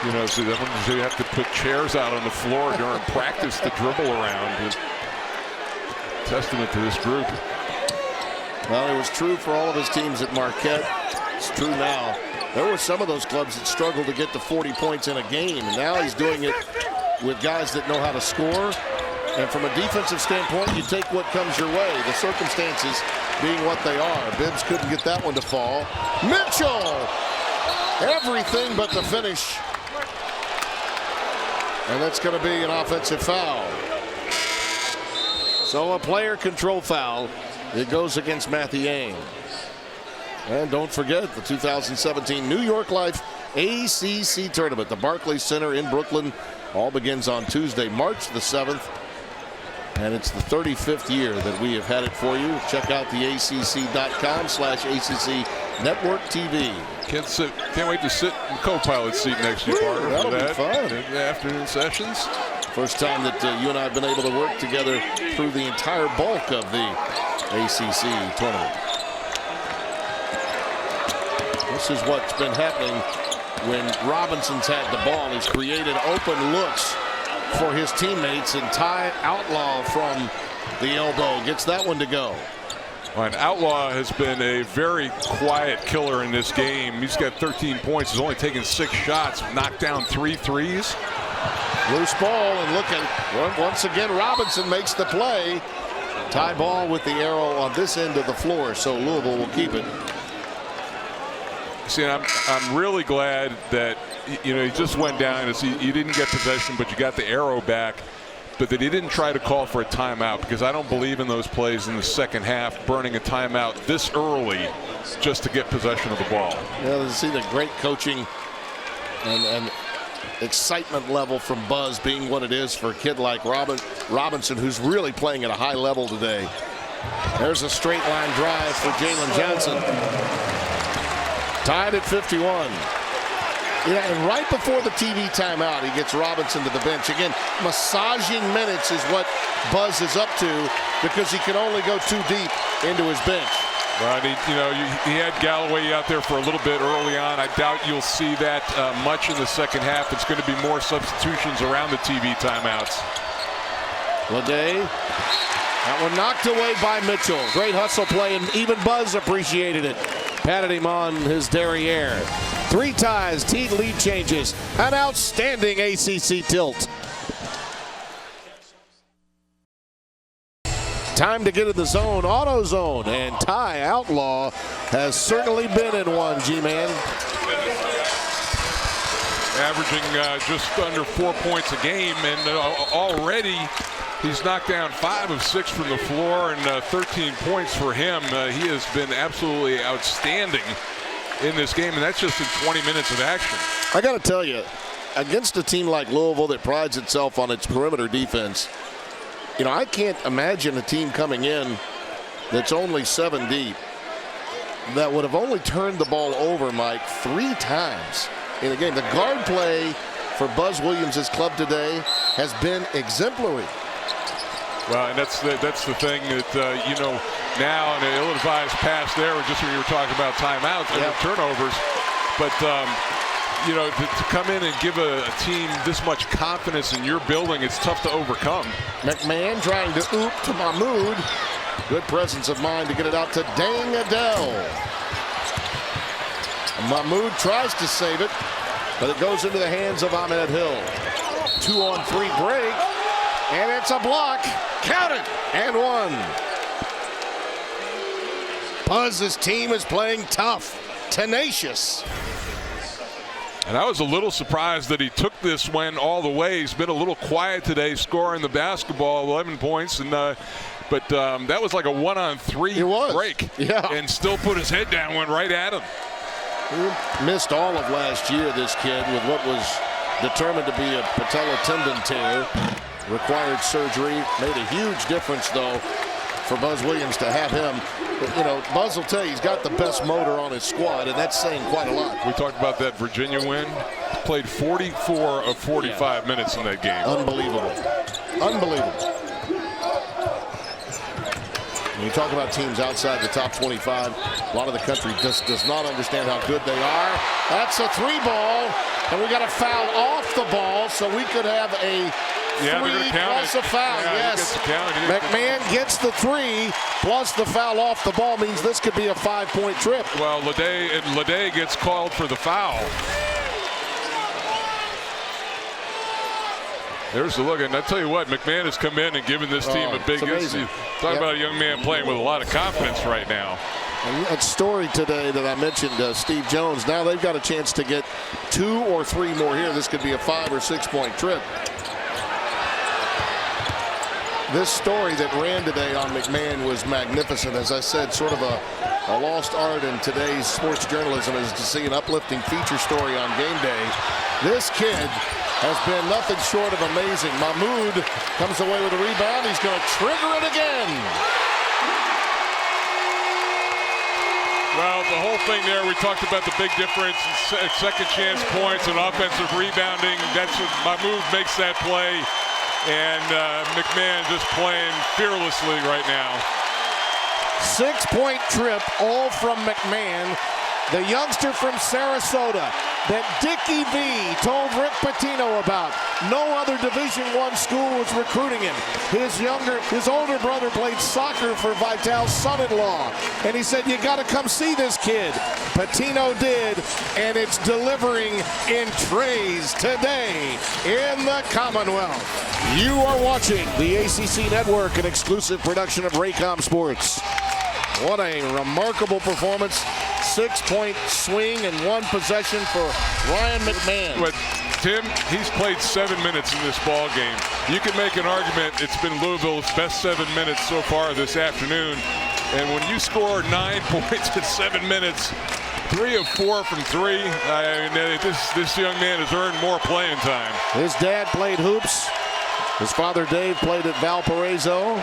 You know, so they have to put chairs out on the floor during practice to dribble around. Testament to this group. Well, it was true for all of his teams at Marquette. It's true now. There were some of those clubs that struggled to get to 40 points in a game, and now he's doing it with guys that know how to score. And from a defensive standpoint, you take what comes your way, the circumstances being what they are. Bibbs couldn't get that one to fall. Mitchell! Everything but the finish. And that's going to be an offensive foul. So a player control foul. It goes against Mathiang. And don't forget the 2017 New York Life ACC tournament. The Barclays Center in Brooklyn all begins on Tuesday, March the 7th. And it's the 35th year that we have had it for you. Check out the ACC.com/ACC Network TV. Can't wait to sit in the co-pilot seat next to you, partner. That'll be fun. In the afternoon sessions. First time that you and I have been able to work together through the entire bulk of the ACC tournament. This is what's been happening when Robinson's had the ball. He's created open looks for his teammates, and Ty Outlaw from the elbow gets that one to go. And Outlaw has been a very quiet killer in this game. He's got 13 points. He's only taken 6 shots, knocked down 3 threes. Loose ball, and looking once again, Robinson makes the play. Ty ball with the arrow on this end of the floor, so Louisville will keep it. See, I'm really glad that he just went down. You didn't get possession, but you got the arrow back. But that he didn't try to call for a timeout, because I don't believe in those plays in the second half, burning a timeout this early just to get possession of the ball. Yeah, to see the great coaching and excitement level from Buzz being what it is for a kid like Robinson, who's really playing at a high level today. There's a straight line drive for Jalen Johnson. Tied at 51. Yeah, and right before the TV timeout, he gets Robinson to the bench. Again, massaging minutes is what Buzz is up to because he can only go too deep into his bench. Well, he had Galloway out there for a little bit early on. I doubt you'll see that much in the second half. It's going to be more substitutions around the TV timeouts. Leday. That one knocked away by Mitchell. Great hustle play, and even Buzz appreciated it. Patted him on his derriere. 3 ties, team lead changes. An outstanding ACC tilt. Time to get in the zone, auto zone, and Ty Outlaw has certainly been in one, G-Man. Averaging just under 4 points a game, and already he's knocked down 5 of 6 from the floor and 13 points for him. He has been absolutely outstanding in this game, and that's just in 20 minutes of action. I got to tell you, against a team like Louisville that prides itself on its perimeter defense, I can't imagine a team coming in that's only 7 deep that would have only turned the ball over, Mike, 3 times in the game. The guard play for Buzz Williams' club today has been exemplary. Well, and that's the thing that, now an ill-advised pass there, just when you were talking about timeouts and turnovers. But, to come in and give a team this much confidence in your building, it's tough to overcome. McMahon trying to oop to Mahmoud. Good presence of mind to get it out to Dang Adele. Mahmoud tries to save it, but it goes into the hands of Ahmed Hill. 2-on-3 break, and it's a block. Count it, and 1. Buzz's team is playing tough, tenacious. And I was a little surprised that he took this one all the way. He's been a little quiet today, scoring the basketball, 11 points, and but that was like a 1-on-3 break. Yeah. And still put his head down, went right at him. He missed all of last year, this kid, with what was determined to be a patella tendon tear. Required surgery. Made a huge difference, though, for Buzz Williams to have him. But, Buzz will tell you he's got the best motor on his squad, and that's saying quite a lot. We talked about that Virginia win. Played 44 of 45 minutes in that game. Unbelievable. Unbelievable. When you talk about teams outside the top 25, a lot of the country just does not understand how good they are. That's a 3-ball, and we got a foul off the ball, so we could have a 3 plus a foul. Yes. McMahon gets the 3 plus the foul off the ball, means this could be a 5-point trip. Well, Leday gets called for the foul. There's the look, and I tell you what, McMahon has come in and given this team a big. Talk about a young man playing with a lot of confidence right now. And that story today that I mentioned, Steve Jones, now they've got a chance to get 2 or 3 more here. This could be a 5 or 6 point trip. This story that ran today on McMahon was magnificent. As I said, sort of a lost art in today's sports journalism is to see an uplifting feature story on game day. This kid has been nothing short of amazing. Mahmoud comes away with a rebound. He's going to trigger it again. Well, the whole thing there, we talked about the big difference in second chance points and offensive rebounding. That's what Mahmoud makes that play. And McMahon just playing fearlessly right now. 6-point trip, all from McMahon, the youngster from Sarasota that Dickie V told Rick Pitino about. No other Division I school was recruiting him. His older brother played soccer for Vital's son-in-law, and he said, "You got to come see this kid." Pitino did, and it's delivering in trays today in the Commonwealth. You are watching the ACC Network, an exclusive production of Raycom Sports. What a remarkable performance. 6-point swing and 1 possession for Ryan McMahon. But Tim, he's played 7 minutes in this ball game. You can make an argument it's been Louisville's best 7 minutes so far this afternoon. And when you score 9 points in 7 minutes, 3 of 4 from 3, I mean, this young man has earned more playing time. His dad played hoops. His father Dave played at Valparaiso,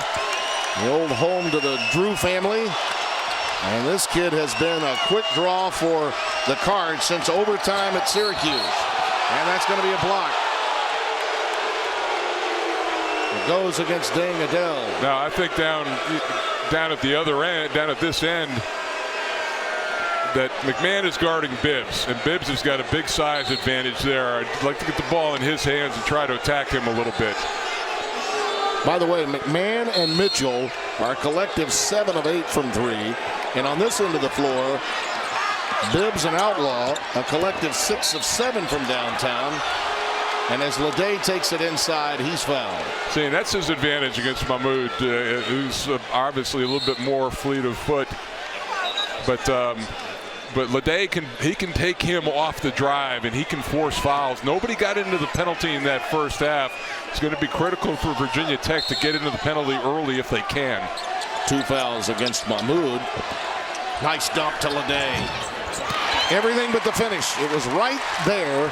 the old home to the Drew family. And this kid has been a quick draw for the Cards since overtime at Syracuse. And that's going to be a block. It goes against Deng Adele. Now, I think down at the other end, down at this end, that McMahon is guarding Bibbs, and Bibbs has got a big size advantage there. I'd like to get the ball in his hands and try to attack him a little bit. By the way, McMahon and Mitchell are a collective 7 of 8 from 3. And on this end of the floor, Bibbs and Outlaw, a collective 6 of 7 from downtown. And as Leday takes it inside, he's fouled. See, and that's his advantage against Mahmoud, who's obviously a little bit more fleet of foot. But Leday can take him off the drive, and he can force fouls. Nobody got into the penalty in that first half. It's going to be critical for Virginia Tech to get into the penalty early if they can. 2 fouls against Mahmoud. Nice dump to Leday. Everything but the finish. It was right there.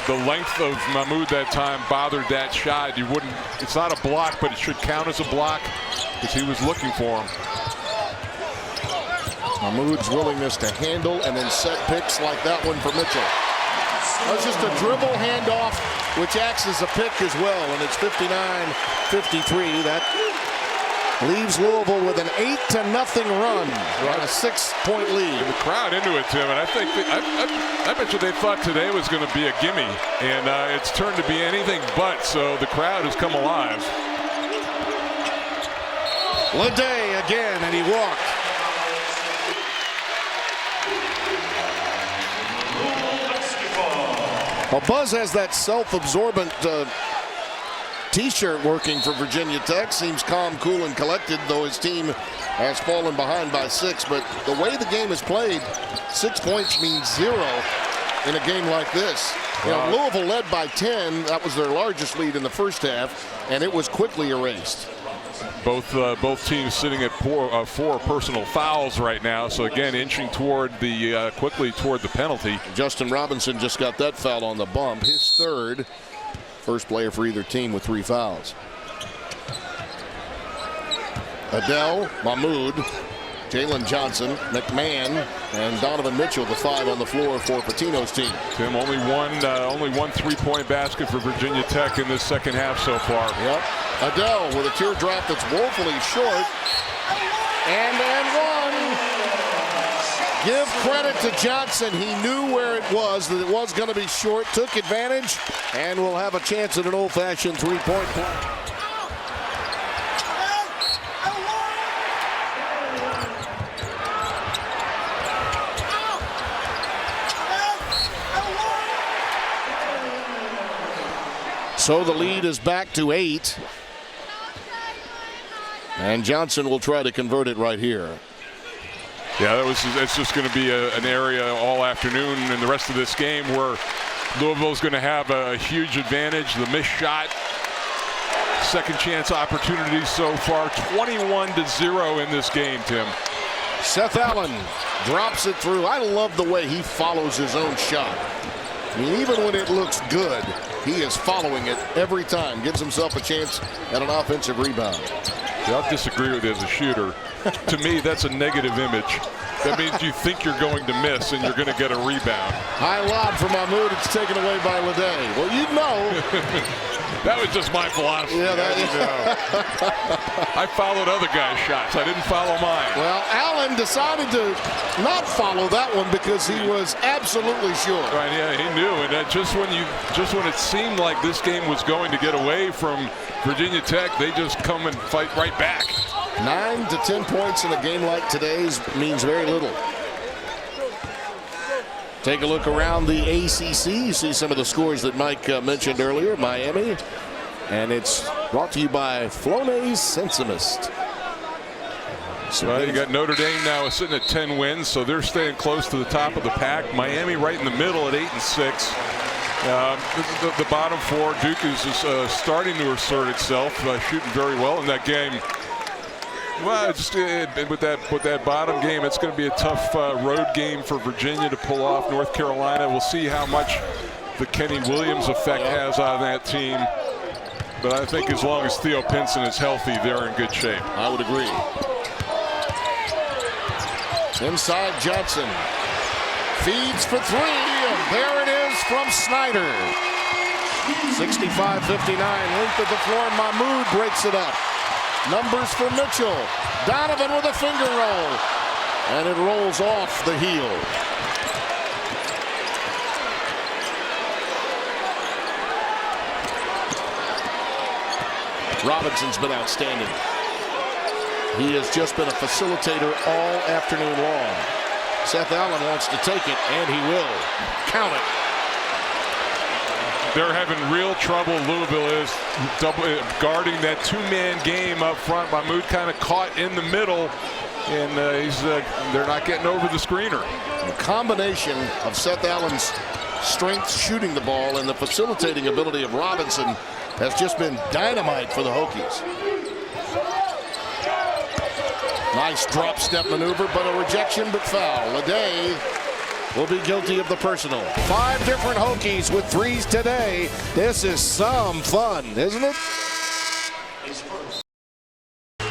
The length of Mahmoud that time bothered that shot. It's not a block, but it should count as a block because he was looking for him. Mahmoud's willingness to handle and then set picks like that one for Mitchell. That's just a dribble handoff, which acts as a pick as well, and it's 59-53. That leaves Louisville with an 8-0 run on a 6-point lead. And the crowd into it, Tim, and I think I bet you they thought today was going to be a gimme, and it's turned to be anything but. So the crowd has come alive. Leday again, and he walked. Well, Buzz has that self-absorbent T-shirt working for Virginia Tech. Seems calm, cool, and collected, though his team has fallen behind by 6. But the way the game is played, 6 points means 0 in a game like this. You know, Louisville led by 10. That was their largest lead in the first half, and it was quickly erased. Both teams sitting at 4 personal fouls right now. So again, inching toward quickly toward the penalty. Justin Robinson just got that foul on the bump, his third. First player for either team with 3 fouls. Adele, Mahmoud, Jalen Johnson, McMahon, and Donovan Mitchell, the 5 on the floor for Patino's team. Tim, only one 3-point basket for Virginia Tech in this second half so far. Yep. Adele with a teardrop that's woefully short. And one. Give credit to Johnson. He knew where it was, that it was going to be short, took advantage, and will have a chance at an old-fashioned 3-point play. So the lead is back to 8. And Johnson will try to convert it right here. Yeah, that's just going to be an area all afternoon and the rest of this game where Louisville's going to have a huge advantage. The missed shot, second chance opportunities so far, 21-0 in this game, Tim. Seth Allen drops it through. I love the way he follows his own shot. I mean, even when it looks good, he is following it every time. Gives himself a chance at an offensive rebound. Yeah, I'll disagree with you as a shooter. To me, that's a negative image. That means you think you're going to miss and you're going to get a rebound. High lob for Mahmoud. It's taken away by Leday. Well, you know. That was just my philosophy. Yeah, I followed other guys' shots. I didn't follow mine. Well, Allen decided to not follow that one because he was absolutely sure. Right, yeah, he knew. And just when it seemed like this game was going to get away from Virginia Tech, they just come and fight right back. 9 to 10 points in a game like today's means very little. Take a look around the ACC. You see some of the scores that Mike mentioned earlier. Miami. And it's brought to you by Flonase Sensimist. So you got Notre Dame now sitting at 10 wins, so they're staying close to the top of the pack. Miami right in the middle at 8-6. The bottom 4, Duke is starting to assert itself, shooting very well in that game. Well, with that bottom game, it's going to be a tough road game for Virginia to pull off North Carolina. We'll see how much the Kenny Williams effect has on that team. But I think as long as Theo Pinson is healthy, they're in good shape. I would agree. Inside Johnson. Feeds for three, and there it is from Snyder. 65-59, length of the floor, Mahmoud breaks it up. Numbers for Mitchell. Donovan with a finger roll, and it rolls off the heel. Robinson's been outstanding. He has just been a facilitator all afternoon long. Seth Allen wants to take it, and he will. Count it. They're having real trouble, Louisville is, guarding that two-man game up front. Mahmoud kind of caught in the middle, and they're not getting over the screener. The combination of Seth Allen's strength shooting the ball and the facilitating ability of Robinson has just been dynamite for the Hokies. Nice drop step maneuver, but a rejection, but foul. Leday will be guilty of the personal. 5 different Hokies with threes today. This is some fun, isn't it?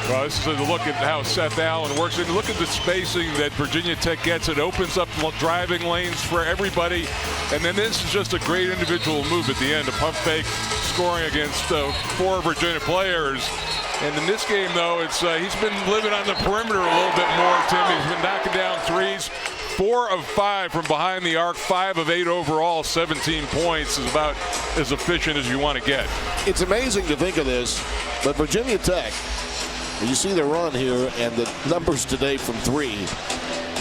Well, this is a look at how Seth Allen works. And look at the spacing that Virginia Tech gets. It opens up driving lanes for everybody. And then this is just a great individual move at the end. A pump fake, scoring against 4 Virginia players. And in this game, though, it's he's been living on the perimeter a little bit more, Tim. He's been knocking down threes. 4 of 5 from behind the arc, 5 of 8 overall, 17 points is about as efficient as you want to get. It's amazing to think of this, but Virginia Tech, you see the run here and the numbers today from 3.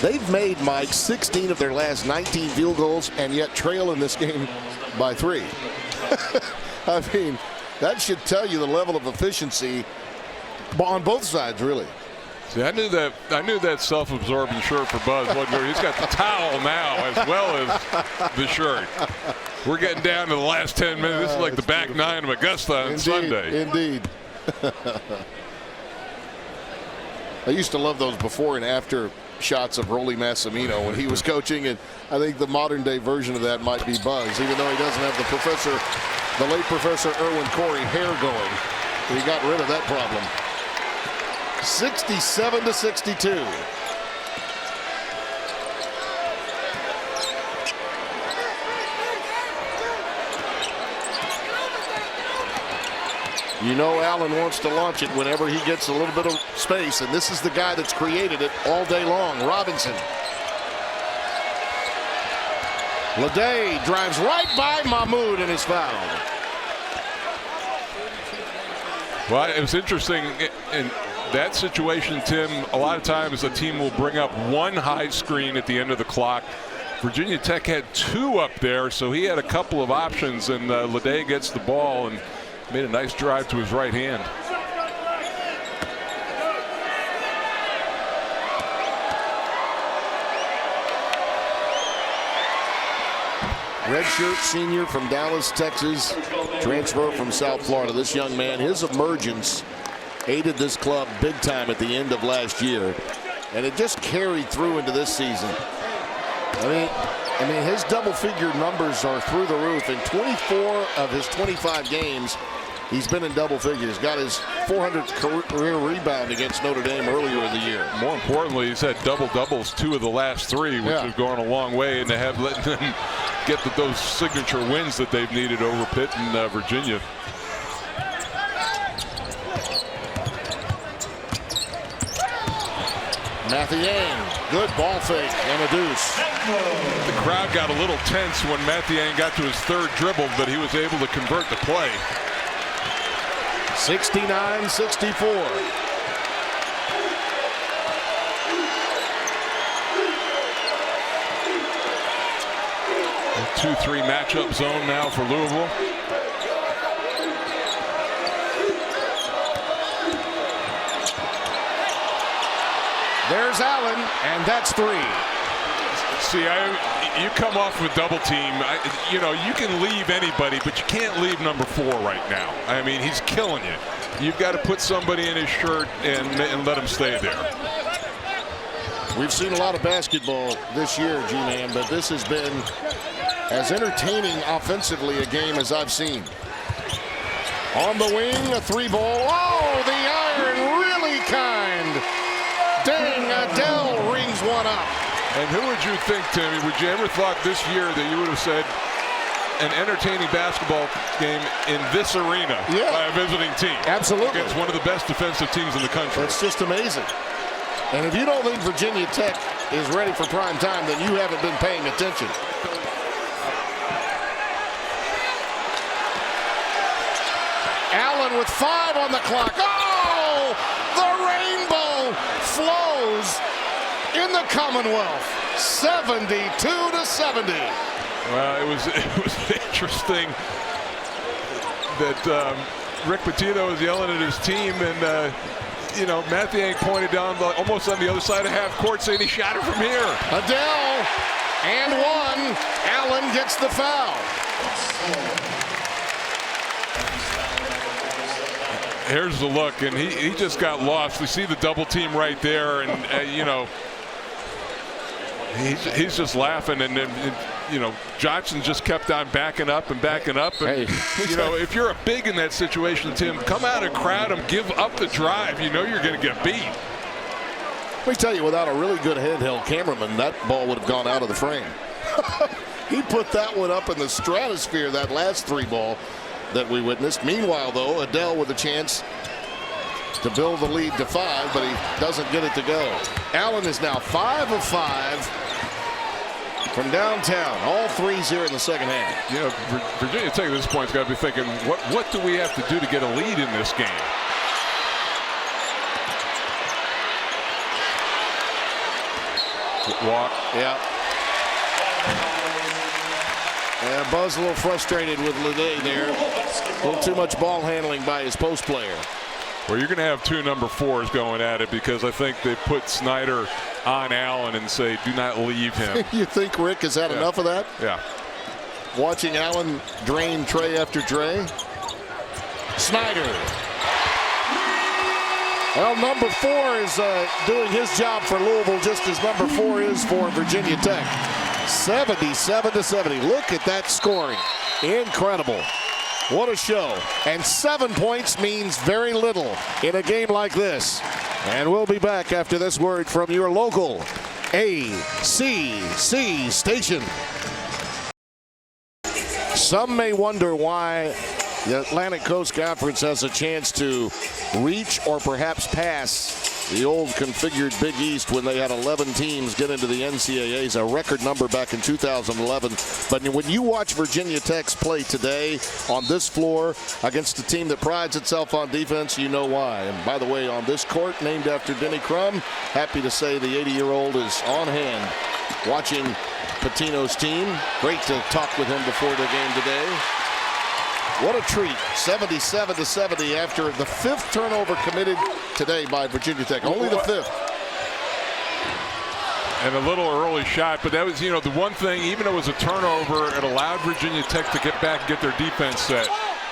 They've made, Mike, 16 of their last 19 field goals and yet trail in this game by 3. I mean, that should tell you the level of efficiency on both sides, really. See, I knew that self-absorbing shirt for Buzz. He's got the towel now as well as the shirt. We're getting down to the last 10 minutes. This is like the back 9 of Augusta on Sunday. Indeed. I used to love those before and after shots of Rolly Massimino when he was coaching, and I think the modern-day version of that might be Buzz, even though he doesn't have the late Professor Erwin Corey hair going. He got rid of that problem. 67-62. You know Allen wants to launch it whenever he gets a little bit of space, and this is the guy that's created it all day long, Robinson. Leday drives right by Mahmoud and is fouled. Well, it was interesting in that situation, Tim. A lot of times a team will bring up one high screen at the end of the clock. Virginia Tech had 2 up there, so he had a couple of options, and Leday gets the ball and made a nice drive to his right hand. Redshirt senior from Dallas, Texas, transfer from South Florida. This young man, his emergence aided this club big time at the end of last year, and it just carried through into this season. I mean, his double-figure numbers are through the roof. In 24 of his 25 games, he's been in double figures. Got his 400th career rebound against Notre Dame earlier in the year. More importantly, he's had double-doubles 2 of the last 3, which have gone a long way, and they have let them get those signature wins that they've needed over Pitt and Virginia. Mathiang, good ball fake and a deuce. The crowd got a little tense when Mathiang got to his 3rd dribble, but he was able to convert the play. 69-64. A 2-3 matchup zone now for Louisville. There's Allen, and that's 3. See, you come off with double team. You know, you can leave anybody, but you can't leave number 4 right now. I mean, he's killing you. You've got to put somebody in his shirt and let him stay there. We've seen a lot of basketball this year, G-Man, but this has been as entertaining offensively a game as I've seen. On the wing, a 3-ball. Oh, the iron really kind. Dang, Adele rings one one up. And who would you think, Timmy, would you ever thought this year that you would have said an entertaining basketball game in this arena by a visiting team? Absolutely. Against one of the best defensive teams in the country. It's just amazing. And if you don't think Virginia Tech is ready for prime time, then you haven't been paying attention. Allen with 5 on the clock. Oh, the rainbow flows in the Commonwealth. 72-70. Well, it was interesting that Rick Pitino was yelling at his team, and Matthew Yank pointed down almost on the other side of half court, saying he shot it from here. Adele and 1. Allen gets the foul. Here's the look, and he just got lost. We see the double team right there, and he's just laughing, and Johnson just kept on backing up and backing up. And, if you're a big in that situation, Tim, come out and crowd him, give up the drive. You know you're going to get beat. Let me tell you, without a really good handheld cameraman, that ball would have gone out of the frame. He put that one up in the stratosphere, that last 3 ball that we witnessed. Meanwhile, though, Adele with a chance to build the lead to 5, but he doesn't get it to go. Allen is now 5 of 5 from downtown. All 3s here in the second half. Virginia Tech at this point has got to be thinking, what do we have to do to get a lead in this game? Walk. Yeah. And Buzz a little frustrated with Ledet there. A little too much ball handling by his post player. Well, you're going to have 2 number 4s going at it, because I think they put Snyder on Allen and say, do not leave him. You think Rick has had enough of that? Yeah. Watching Allen drain tray after tray. Snyder. Well, number 4 is doing his job for Louisville just as number 4 is for Virginia Tech. 77-70. Look at that scoring. Incredible. What a show. And 7 points means very little in a game like this. And we'll be back after this word from your local ACC station. Some may wonder why the Atlantic Coast Conference has a chance to reach or perhaps pass the old configured Big East when they had 11 teams get into the NCAAs, a record number back in 2011. But when you watch Virginia Tech's play today on this floor against a team that prides itself on defense, you know why. And by the way, on this court named after Denny Crum, happy to say the 80-year-old is on hand watching Pitino's team. Great to talk with him before the game today. What a treat. 77-70 after the 5th turnover committed today by Virginia Tech. Only the 5th. And a little early shot, but that was, the one thing, even though it was a turnover, it allowed Virginia Tech to get back and get their defense set.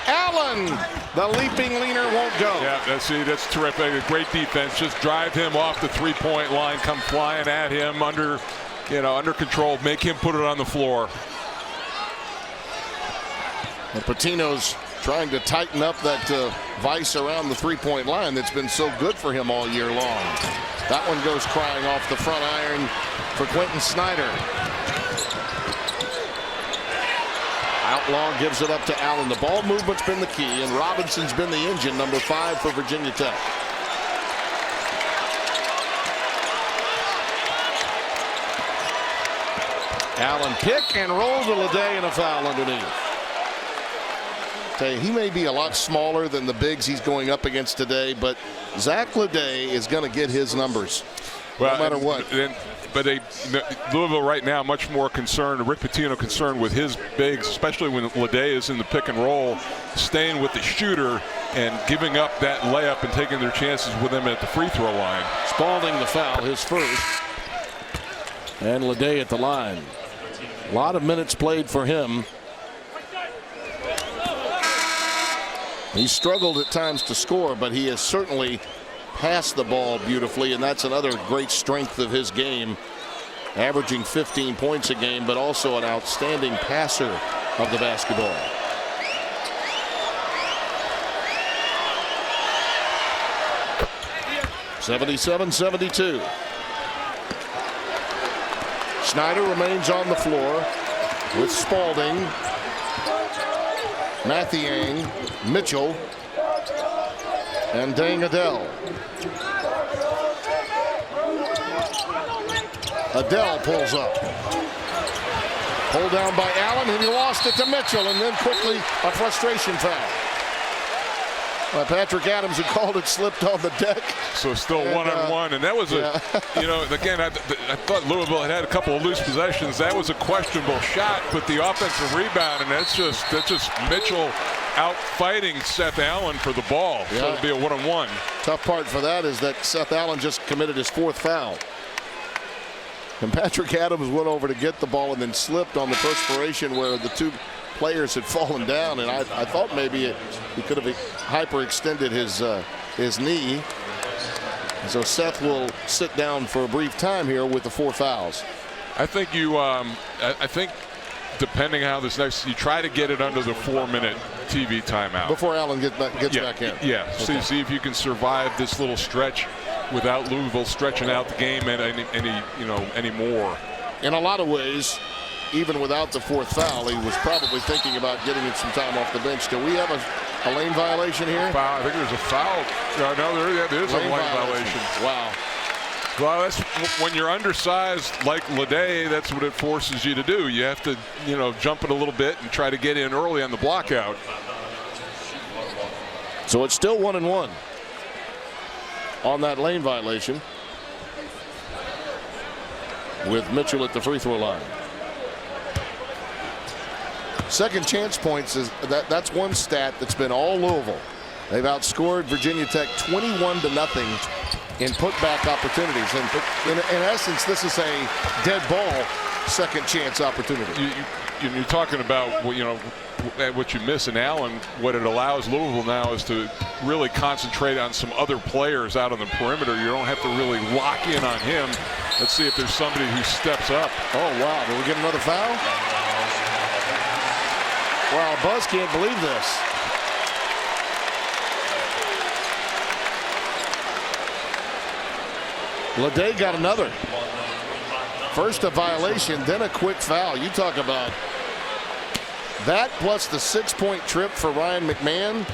Allen, the leaping leaner won't go. Yeah, that's terrific. A great defense. Just drive him off the 3-point line, come flying at him under control, make him put it on the floor. And Pitino's trying to tighten up that vice around the 3-point line that's been so good for him all year long. That one goes crying off the front iron for Quentin Snyder. Outlaw gives it up to Allen. The ball movement's been the key, and Robinson's been the engine, number 5 for Virginia Tech. Allen pick and roll to Ledet, and a foul underneath. He may be a lot smaller than the bigs he's going up against today, but Zach Ledet is going to get his numbers no matter what. But Louisville right now much more concerned, Rick Pitino concerned with his bigs, especially when Ledet is in the pick and roll, staying with the shooter and giving up that layup and taking their chances with him at the free throw line. Spalding the foul, his first. And Ledet at the line. A lot of minutes played for him. He struggled at times to score, but he has certainly passed the ball beautifully, and that's another great strength of his game. Averaging 15 points a game, but also an outstanding passer of the basketball. Snyder remains on the floor with Spalding, Mathiang, Mitchell, and Dang Adele. Adele pulls up. Pulled down by Allen, and he lost it to Mitchell, and then quickly a frustration foul. Patrick Adams, who called it, slipped on the deck. So still one-on-one, and that was again, I thought Louisville had a couple of loose possessions. That was a questionable shot, but the offensive rebound, and that's just Mitchell out fighting Seth Allen for the ball. So it'll be a one-on-one. Tough part for that is that Seth Allen just committed his 4th foul. And Patrick Adams went over to get the ball and then slipped on the perspiration where the two players had fallen down, and I thought maybe he could have hyperextended his knee. And so Seth will sit down for a brief time here with the 4 fouls. I think I think depending how this next, you try to get it under the 4-minute TV timeout before Allen gets back in. Yeah. Okay. See if you can survive this little stretch without Louisville stretching out the game any more. In a lot of ways, even without the 4th foul, he was probably thinking about getting him some time off the bench. Do we have a lane violation here? Foul. I think there's a foul. No, there is a lane violation. Wow. Well, that's when you're undersized like Leday. That's what it forces you to do. You have to, jump it a little bit and try to get in early on the block out. So it's still 1-1 on that lane violation, with Mitchell at the free throw line. Second chance points that's one stat that's been all Louisville. They've outscored Virginia Tech 21-0 in putback opportunities, and in essence, this is a dead ball second chance opportunity. You're talking about what you miss in Allen. What it allows Louisville now is to really concentrate on some other players out on the perimeter. You don't have to really lock in on him. Let's see if there's somebody who steps up. Oh wow! Did we get another foul? Wow, Buzz can't believe this. Leday got another. First a violation, then a quick foul. You talk about that plus the 6-point trip for Ryan McMahon.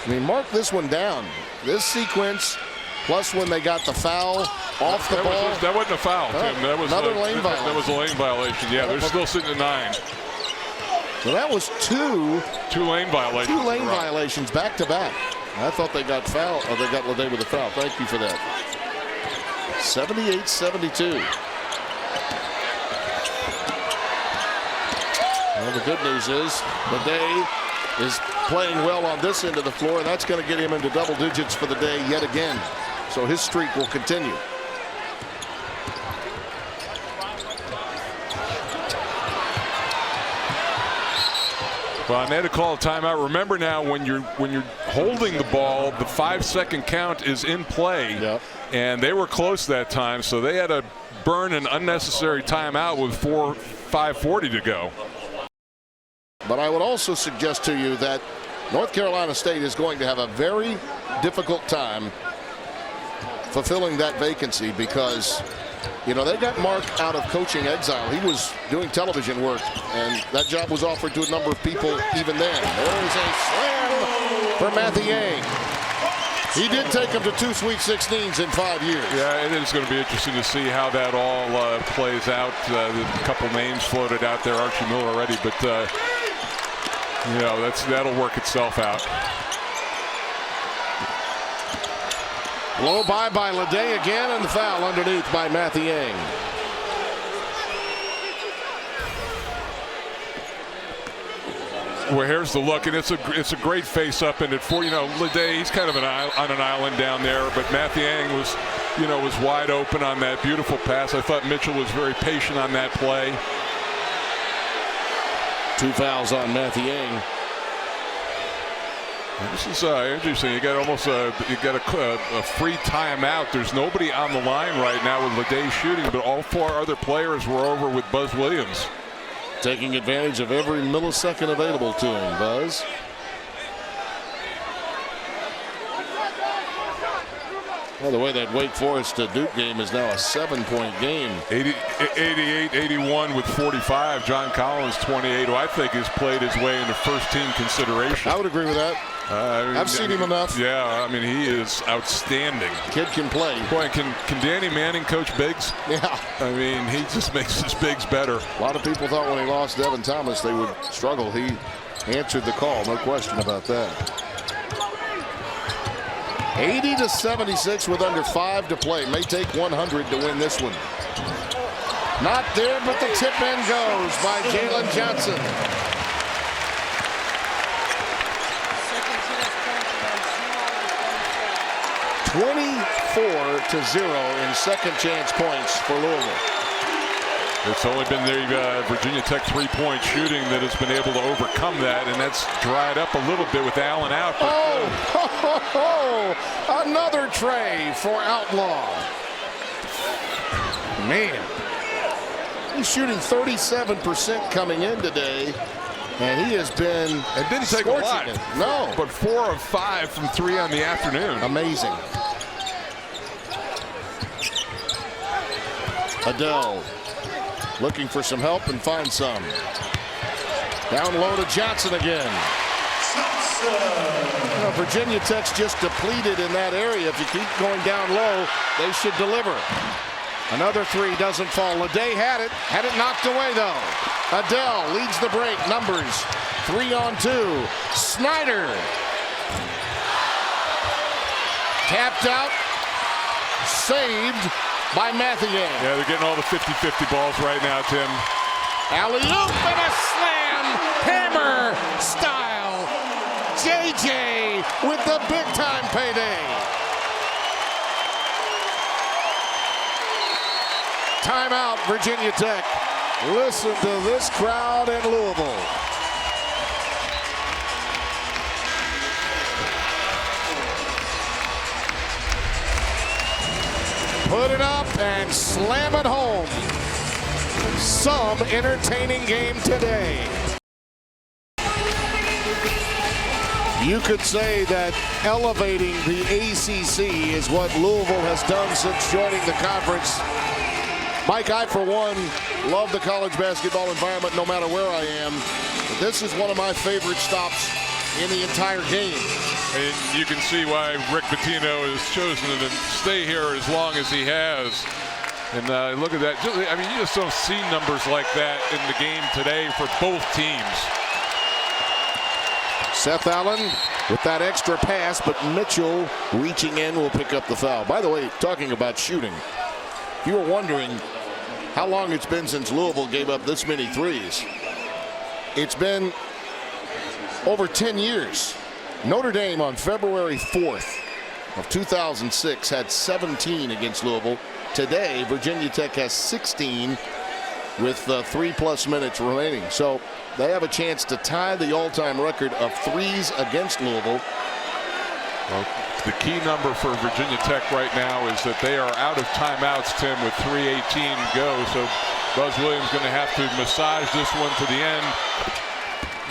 I mean, mark this one down. This sequence, plus when they got the foul off the ball. That wasn't a foul, Tim. That was another lane violation. That was a lane violation. Yeah, they're still sitting at 9. So that was two lane violations. 2 lane violations back to back. I thought they got foul, or they got Leday with a foul. Thank you for that. 78-72. Well, the good news is Leday is playing well on this end of the floor, and that's going to get him into double digits for the day yet again. So his streak will continue. Well, and they had to call a timeout. Remember now, when you're holding the ball, the 5-second count is in play. Yep. And they were close that time, so they had to burn an unnecessary timeout with 5:40 to go. But I would also suggest to you that North Carolina State is going to have a very difficult time fulfilling that vacancy, because they got Mark out of coaching exile. He was doing television work, and that job was offered to a number of people even then. There is a slam for Mathiang. He did take him to 2 Sweet 16s in 5 years. Yeah, it is going to be interesting to see how that all plays out. A couple names floated out there, Archie Miller already, but that'll work itself out. Low by Leday again, and the foul underneath by Mathiang. Well, here's the look, and it's a great face-up, and Leday, he's kind of on an island down there, but Mathiang was wide open on that beautiful pass. I thought Mitchell was very patient on that play. 2 fouls on Mathiang. This is interesting. You got a free timeout. There's nobody on the line right now with Leday shooting, but all 4 other players were over with Buzz Williams. Taking advantage of every millisecond available to him, Buzz. Well, the way that Wake Forest to Duke game is now a 7-point game. 88-81 with 45. John Collins, 28, who I think has played his way into first-team consideration. I would agree with that. I've seen him enough. Yeah, I mean, he is outstanding. Kid can play. Boy, can Danny Manning coach bigs? Yeah. I mean, he just makes his bigs better. A lot of people thought when he lost Devin Thomas they would struggle. He answered the call, no question about that. 80-76 with under 5 to play. May take 100 to win this one. Not there, but the tip in goes by Jalen Johnson. 24-0 in second chance points for Louisville. It's only been the Virginia Tech three-point shooting that has been able to overcome that, and that's dried up a little bit with Allen out. Another tray for Outlaw. Man, he's shooting 37% coming in today, and he has been. It didn't take a lot. No, but 4 of 5 from 3 on the afternoon. Amazing. Adele looking for some help and find some. Down low to Johnson again. Virginia Tech's just depleted in that area. If you keep going down low, they should deliver. Another three doesn't fall. Leday had it knocked away though. Adele leads the break. Numbers 3-on-2. Snyder tapped out, saved by Mathieu. Yeah, they're getting all the 50-50 balls right now, Tim. Alley-oop and a slam, hammer style. JJ with the big-time payday. Timeout, Virginia Tech. Listen to this crowd in Louisville. Put it up and slam it home. Some entertaining game today. You could say that elevating the ACC is what Louisville has done since joining the conference. Mike, I, for one, love the college basketball environment no matter where I am. But this is one of my favorite stops in the entire game. And you can see why Rick Pitino has chosen to stay here as long as he has. And look at that. I mean, you just don't see numbers like that in the game today for both teams. Seth Allen with that extra pass, but Mitchell reaching in will pick up the foul. By the way, talking about shooting, if you were wondering how long it's been since Louisville gave up this many threes, it's been over 10 years. Notre Dame on February 4th of 2006 had 17 against Louisville. Today, Virginia Tech has 16 with 3+ minutes remaining. So they have a chance to tie the all-time record of threes against Louisville. Well, the key number for Virginia Tech right now is that they are out of timeouts, Tim, with 3:18 to go. So Buzz Williams going to have to massage this one to the end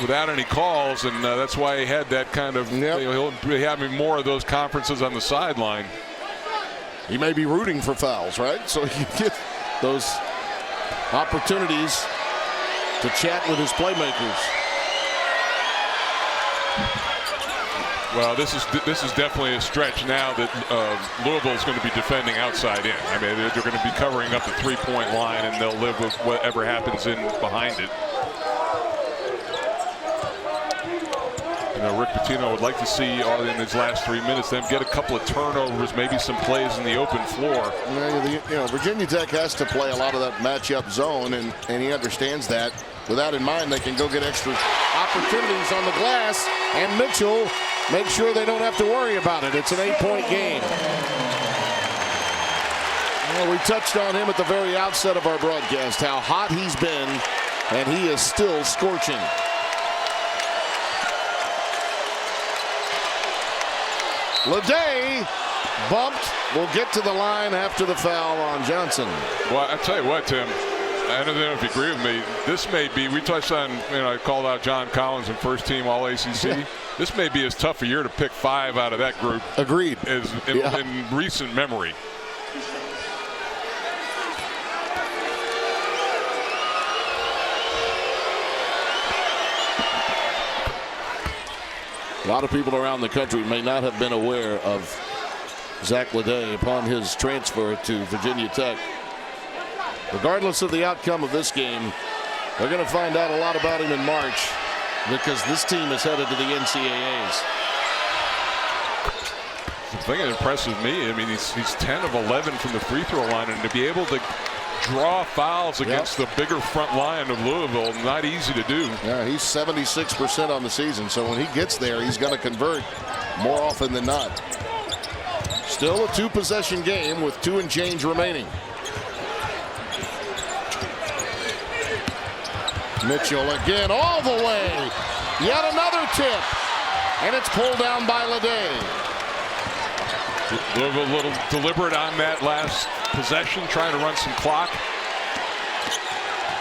without any calls, and that's why he had that kind of, he'll be having more of those conferences on the sideline. He may be rooting for fouls, right? So you get those opportunities to chat with his playmakers. Well, this is definitely a stretch now that Louisville is going to be defending outside in. I mean, they're going to be covering up the three-point line, and they'll live with whatever happens in behind it. You know, Rick Pitino would like to see in his last 3 minutes them get a couple of turnovers, maybe some plays in the open floor. Virginia Tech has to play a lot of that matchup zone, and he understands that. With that in mind, they can go get extra opportunities on the glass, and Mitchell makes sure they don't have to worry about it. It's an 8-point game. Well, we touched on him at the very outset of our broadcast, how hot he's been, and he is still scorching. Leday bumped, will get to the line after the foul on Johnson. Well, I tell you what, Tim, I don't know if you agree with me. This may be, we touched on, I called out John Collins in first team All ACC. This may be as tough a year to pick 5 out of that group. Agreed. As in recent memory. A lot of people around the country may not have been aware of Zach Leday upon his transfer to Virginia Tech. Regardless of the outcome of this game, they're going to find out a lot about him in March because this team is headed to the NCAAs. The thing that impresses me, I mean, he's 10 of 11 from the free throw line, and to be able to draw fouls against the bigger front line of Louisville, not easy to do. Yeah, he's 76% on the season, so when he gets there, he's going to convert more often than not. Still a 2-possession game with 2 and change remaining. Mitchell again all the way. Yet another tip. And it's pulled down by Leday. Louisville a little deliberate on that last possession, trying to run some clock.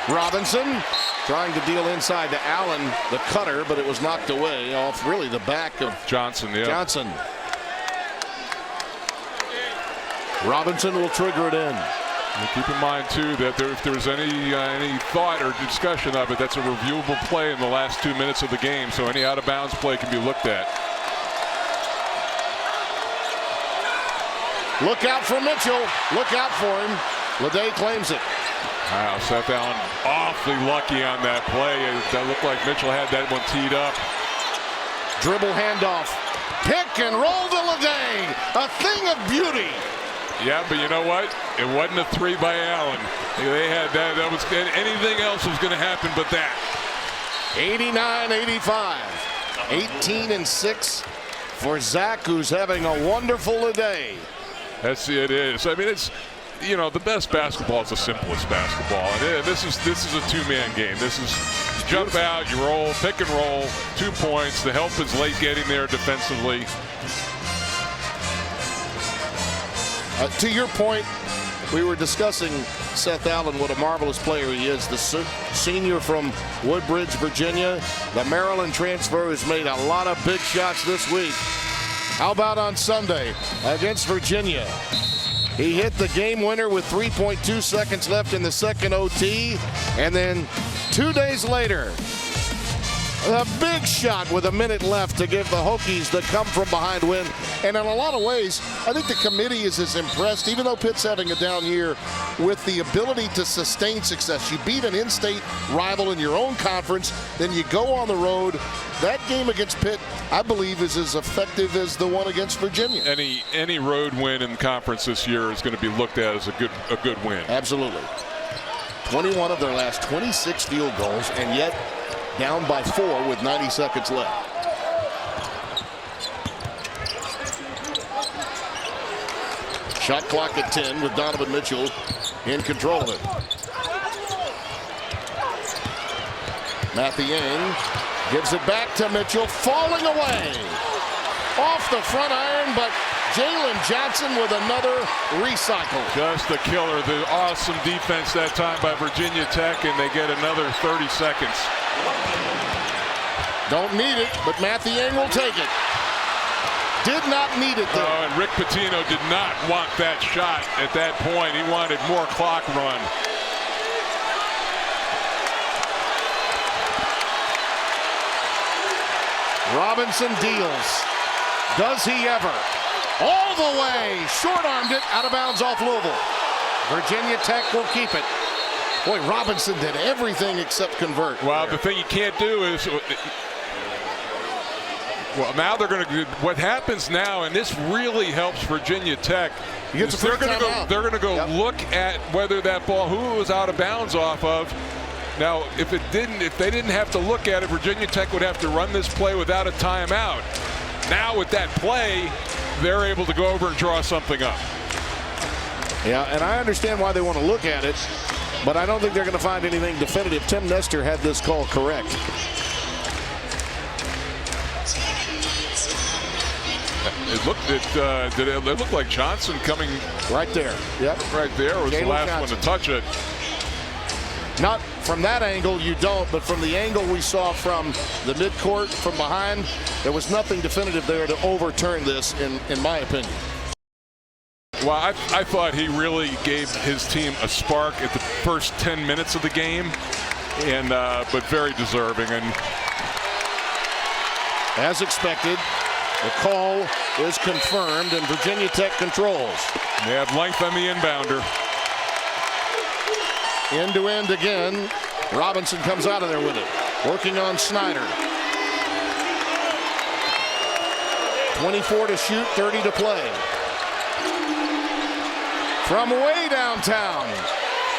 Robinson trying to deal inside to Allen, the cutter, but it was knocked away off really the back of Johnson. Yeah. Johnson. Robinson will trigger it in. And keep in mind too that if there's any thought or discussion of it, that's a reviewable play in the last 2 minutes of the game. So any out of bounds play can be looked at. Look out for Mitchell. Look out for him. Leday claims it. Wow, Seth Allen awfully lucky on that play. That looked like Mitchell had that one teed up. Dribble handoff. Pick and roll to Leday. A thing of beauty. Yeah, but you know what? It wasn't a 3 by Allen. They had that. That was anything else was going to happen but that. 89-85. 18 and 6 for Zach, who's having a wonderful day. It is. I mean, it's, the best basketball is the simplest basketball. And this is a 2-man game. This is jump out, you roll, pick and roll, 2 points. The help is late getting there defensively. To your point, we were discussing Seth Allen, what a marvelous player he is. The senior from Woodbridge, Virginia, the Maryland transfer, who's made a lot of big shots this week. How about on Sunday against Virginia? He hit the game winner with 3.2 seconds left in the second OT. And then 2 days later, a big shot with a minute left to give the Hokies the come-from-behind win. And in a lot of ways, I think the committee is as impressed, even though Pitt's having a down year, with the ability to sustain success. You beat an in-state rival in your own conference, then you go on the road. That game against Pitt, I believe, is as effective as the one against Virginia. Any road win in conference this year is going to be looked at as a good win. Absolutely. 21 of their last 26 field goals, and yet down by 4 with 90 seconds left. Shot clock at 10 with Donovan Mitchell in control of it. Mathiang gives it back to Mitchell, falling away. Off the front iron, but Jalen Johnson with another recycle. Just a killer. The awesome defense that time by Virginia Tech, and they get another 30 seconds. Don't need it, but Mathiang will take it. Did not need it, though. Oh, and Rick Pitino did not want that shot at that point. He wanted more clock run. Robinson deals. Does he ever? All the way. Short-armed it out of bounds off Louisville. Virginia Tech will keep it. Boy, Robinson did everything except convert. Well, the thing you can't do is, well, now they're going to. What happens now, and this really helps Virginia Tech. They're going to go look at whether that ball, who it was out of bounds off of. Now, if they didn't have to look at it, Virginia Tech would have to run this play without a timeout. Now, with that play, they're able to go over and draw something up. Yeah, and I understand why they want to look at it, but I don't think they're going to find anything definitive. Tim Nestor had this call correct. It looked like Johnson coming right there. Yep, right there was the last one to touch it. Not from that angle, you don't, but from the angle we saw from the midcourt, from behind, there was nothing definitive there to overturn this, in my opinion. Well, I thought he really gave his team a spark at the first 10 minutes of the game, and but very deserving. And as expected, the call is confirmed, and Virginia Tech controls. They have length on the inbounder. End to end again. Robinson comes out of there with it. Working on Snyder. 24 to shoot, 30 to play. From way downtown.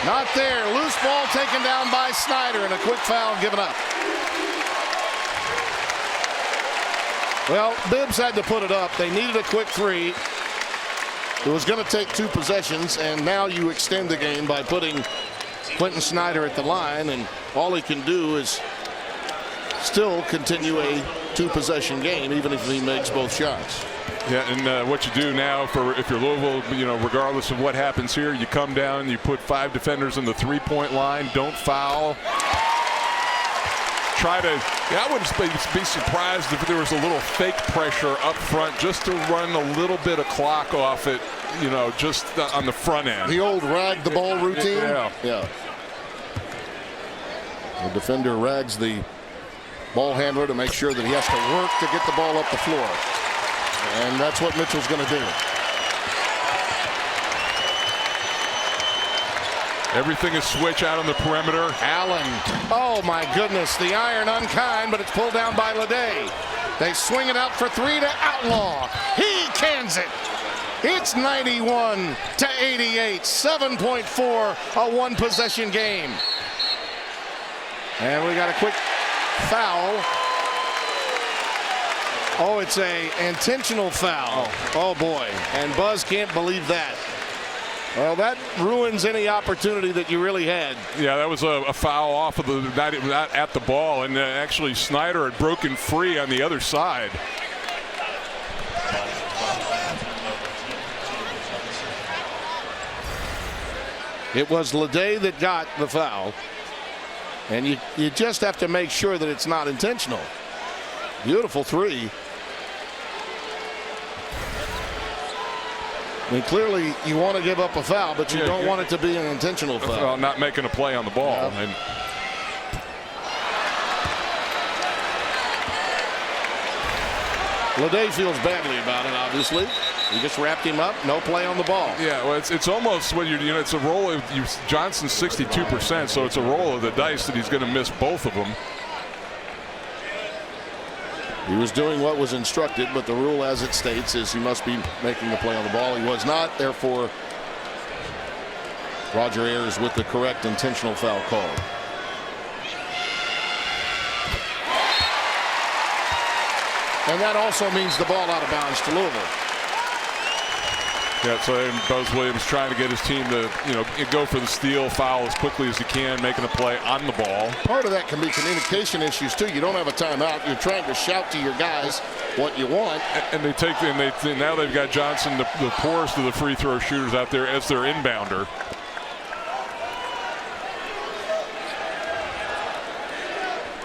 Not there. Loose ball taken down by Snyder, and a quick foul given up. Well, Bibbs had to put it up. They needed a quick three. It was going to take 2 possessions, and now you extend the game by putting Quentin Snyder at the line, and all he can do is still continue a 2-possession game, even if he makes both shots. Yeah, and what you do now, if you're Louisville, regardless of what happens here, you come down, you put 5 defenders in the 3-point line, don't foul. I wouldn't be surprised if there was a little fake pressure up front just to run a little bit of clock off it, just on the front end. The old rag the ball routine? Yeah. The defender rags the ball handler to make sure that he has to work to get the ball up the floor. And that's what Mitchell's going to do. Everything is switch out on the perimeter. Allen. Oh, my goodness. The iron unkind, but it's pulled down by Leday. They swing it out for 3 to Outlaw. He cans it. It's 91 to 88. 7.4, a 1-possession game. And we got a quick foul. Oh, it's a intentional foul. Oh, boy. And Buzz can't believe that. Well, that ruins any opportunity that you really had. Yeah, that was a foul off of not at the ball, and actually Snyder had broken free on the other side. It was Leday that got the foul, and you just have to make sure that it's not intentional. Beautiful three. I mean, clearly you want to give up a foul, but you don't want it to be an intentional foul. Well, not making a play on the ball. Yeah. Leday feels badly about it, obviously. You just wrapped him up, no play on the ball. Yeah, well, it's almost when it's a roll of Johnson's 62%, so it's a roll of the dice that he's going to miss both of them. He was doing what was instructed, but the rule as it states is he must be making a play on the ball. He was not, therefore Roger Ayers with the correct intentional foul call. And that also means the ball out of bounds to Louisville. Yeah, so Buzz Williams trying to get his team to, go for the steal, foul as quickly as he can, making a play on the ball. Part of that can be communication issues too. You don't have a timeout. You're trying to shout to your guys what you want. And now they've got Johnson, the poorest of the free throw shooters out there, as their inbounder.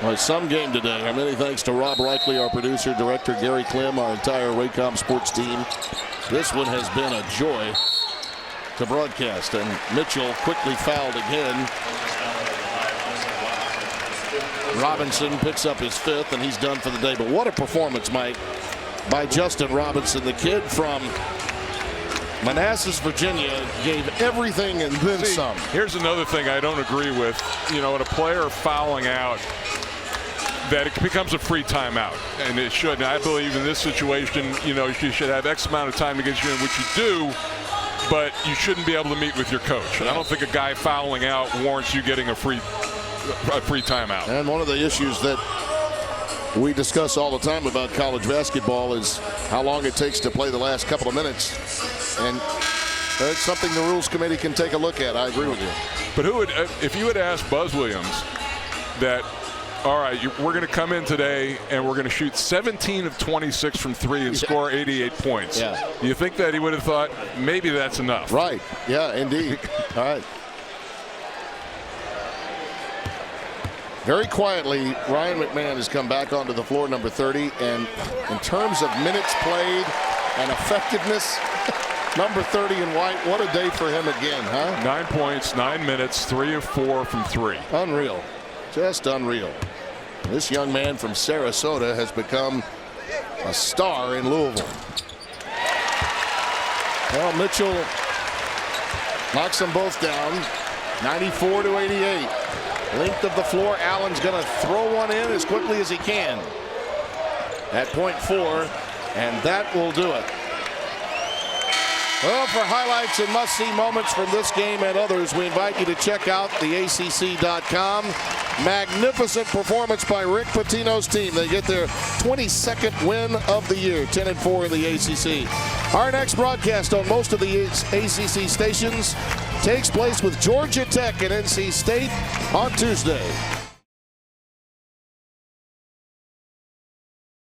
Well, some game today. Our many thanks to Rob Reichley, our producer, director, Gary Clem, our entire Wacom sports team. This one has been a joy to broadcast, and Mitchell quickly fouled again. Robinson picks up his 5th, and he's done for the day. But what a performance, Mike, by Justin Robinson. The kid from Manassas, Virginia, gave everything and then some. Here's another thing I don't agree with. When a player fouling out, that it becomes a free timeout, and it should. And I believe in this situation, you should have X amount of time to get you in, which you do, but you shouldn't be able to meet with your coach. And I don't think a guy fouling out warrants you getting a free timeout. And one of the issues that we discuss all the time about college basketball is how long it takes to play the last couple of minutes, and that's something the rules committee can take a look at. I agree with you. But if you had asked Buzz Williams that, all right, we're going to come in today and we're going to shoot 17 of 26 from 3 and score 88 points. Yeah. Do you think that he would have thought maybe that's enough? Right. Yeah, indeed. All right. Very quietly, Ryan McMahon has come back onto the floor, number 30, and in terms of minutes played and effectiveness, number 30 in white, what a day for him again, huh? 9 points, 9 minutes, 3 of 4 from 3. Unreal. Just unreal. This young man from Sarasota has become a star in Louisville. Well, Mitchell knocks them both down, 94-88. Length of the floor. Allen's going to throw one in as quickly as he can at point 4, and that will do it. Well, for highlights and must-see moments from this game and others, we invite you to check out the ACC.com. Magnificent performance by Rick Pitino's team. They get their 22nd win of the year, 10-4 in the ACC. Our next broadcast on most of the ACC stations takes place with Georgia Tech and NC State on Tuesday.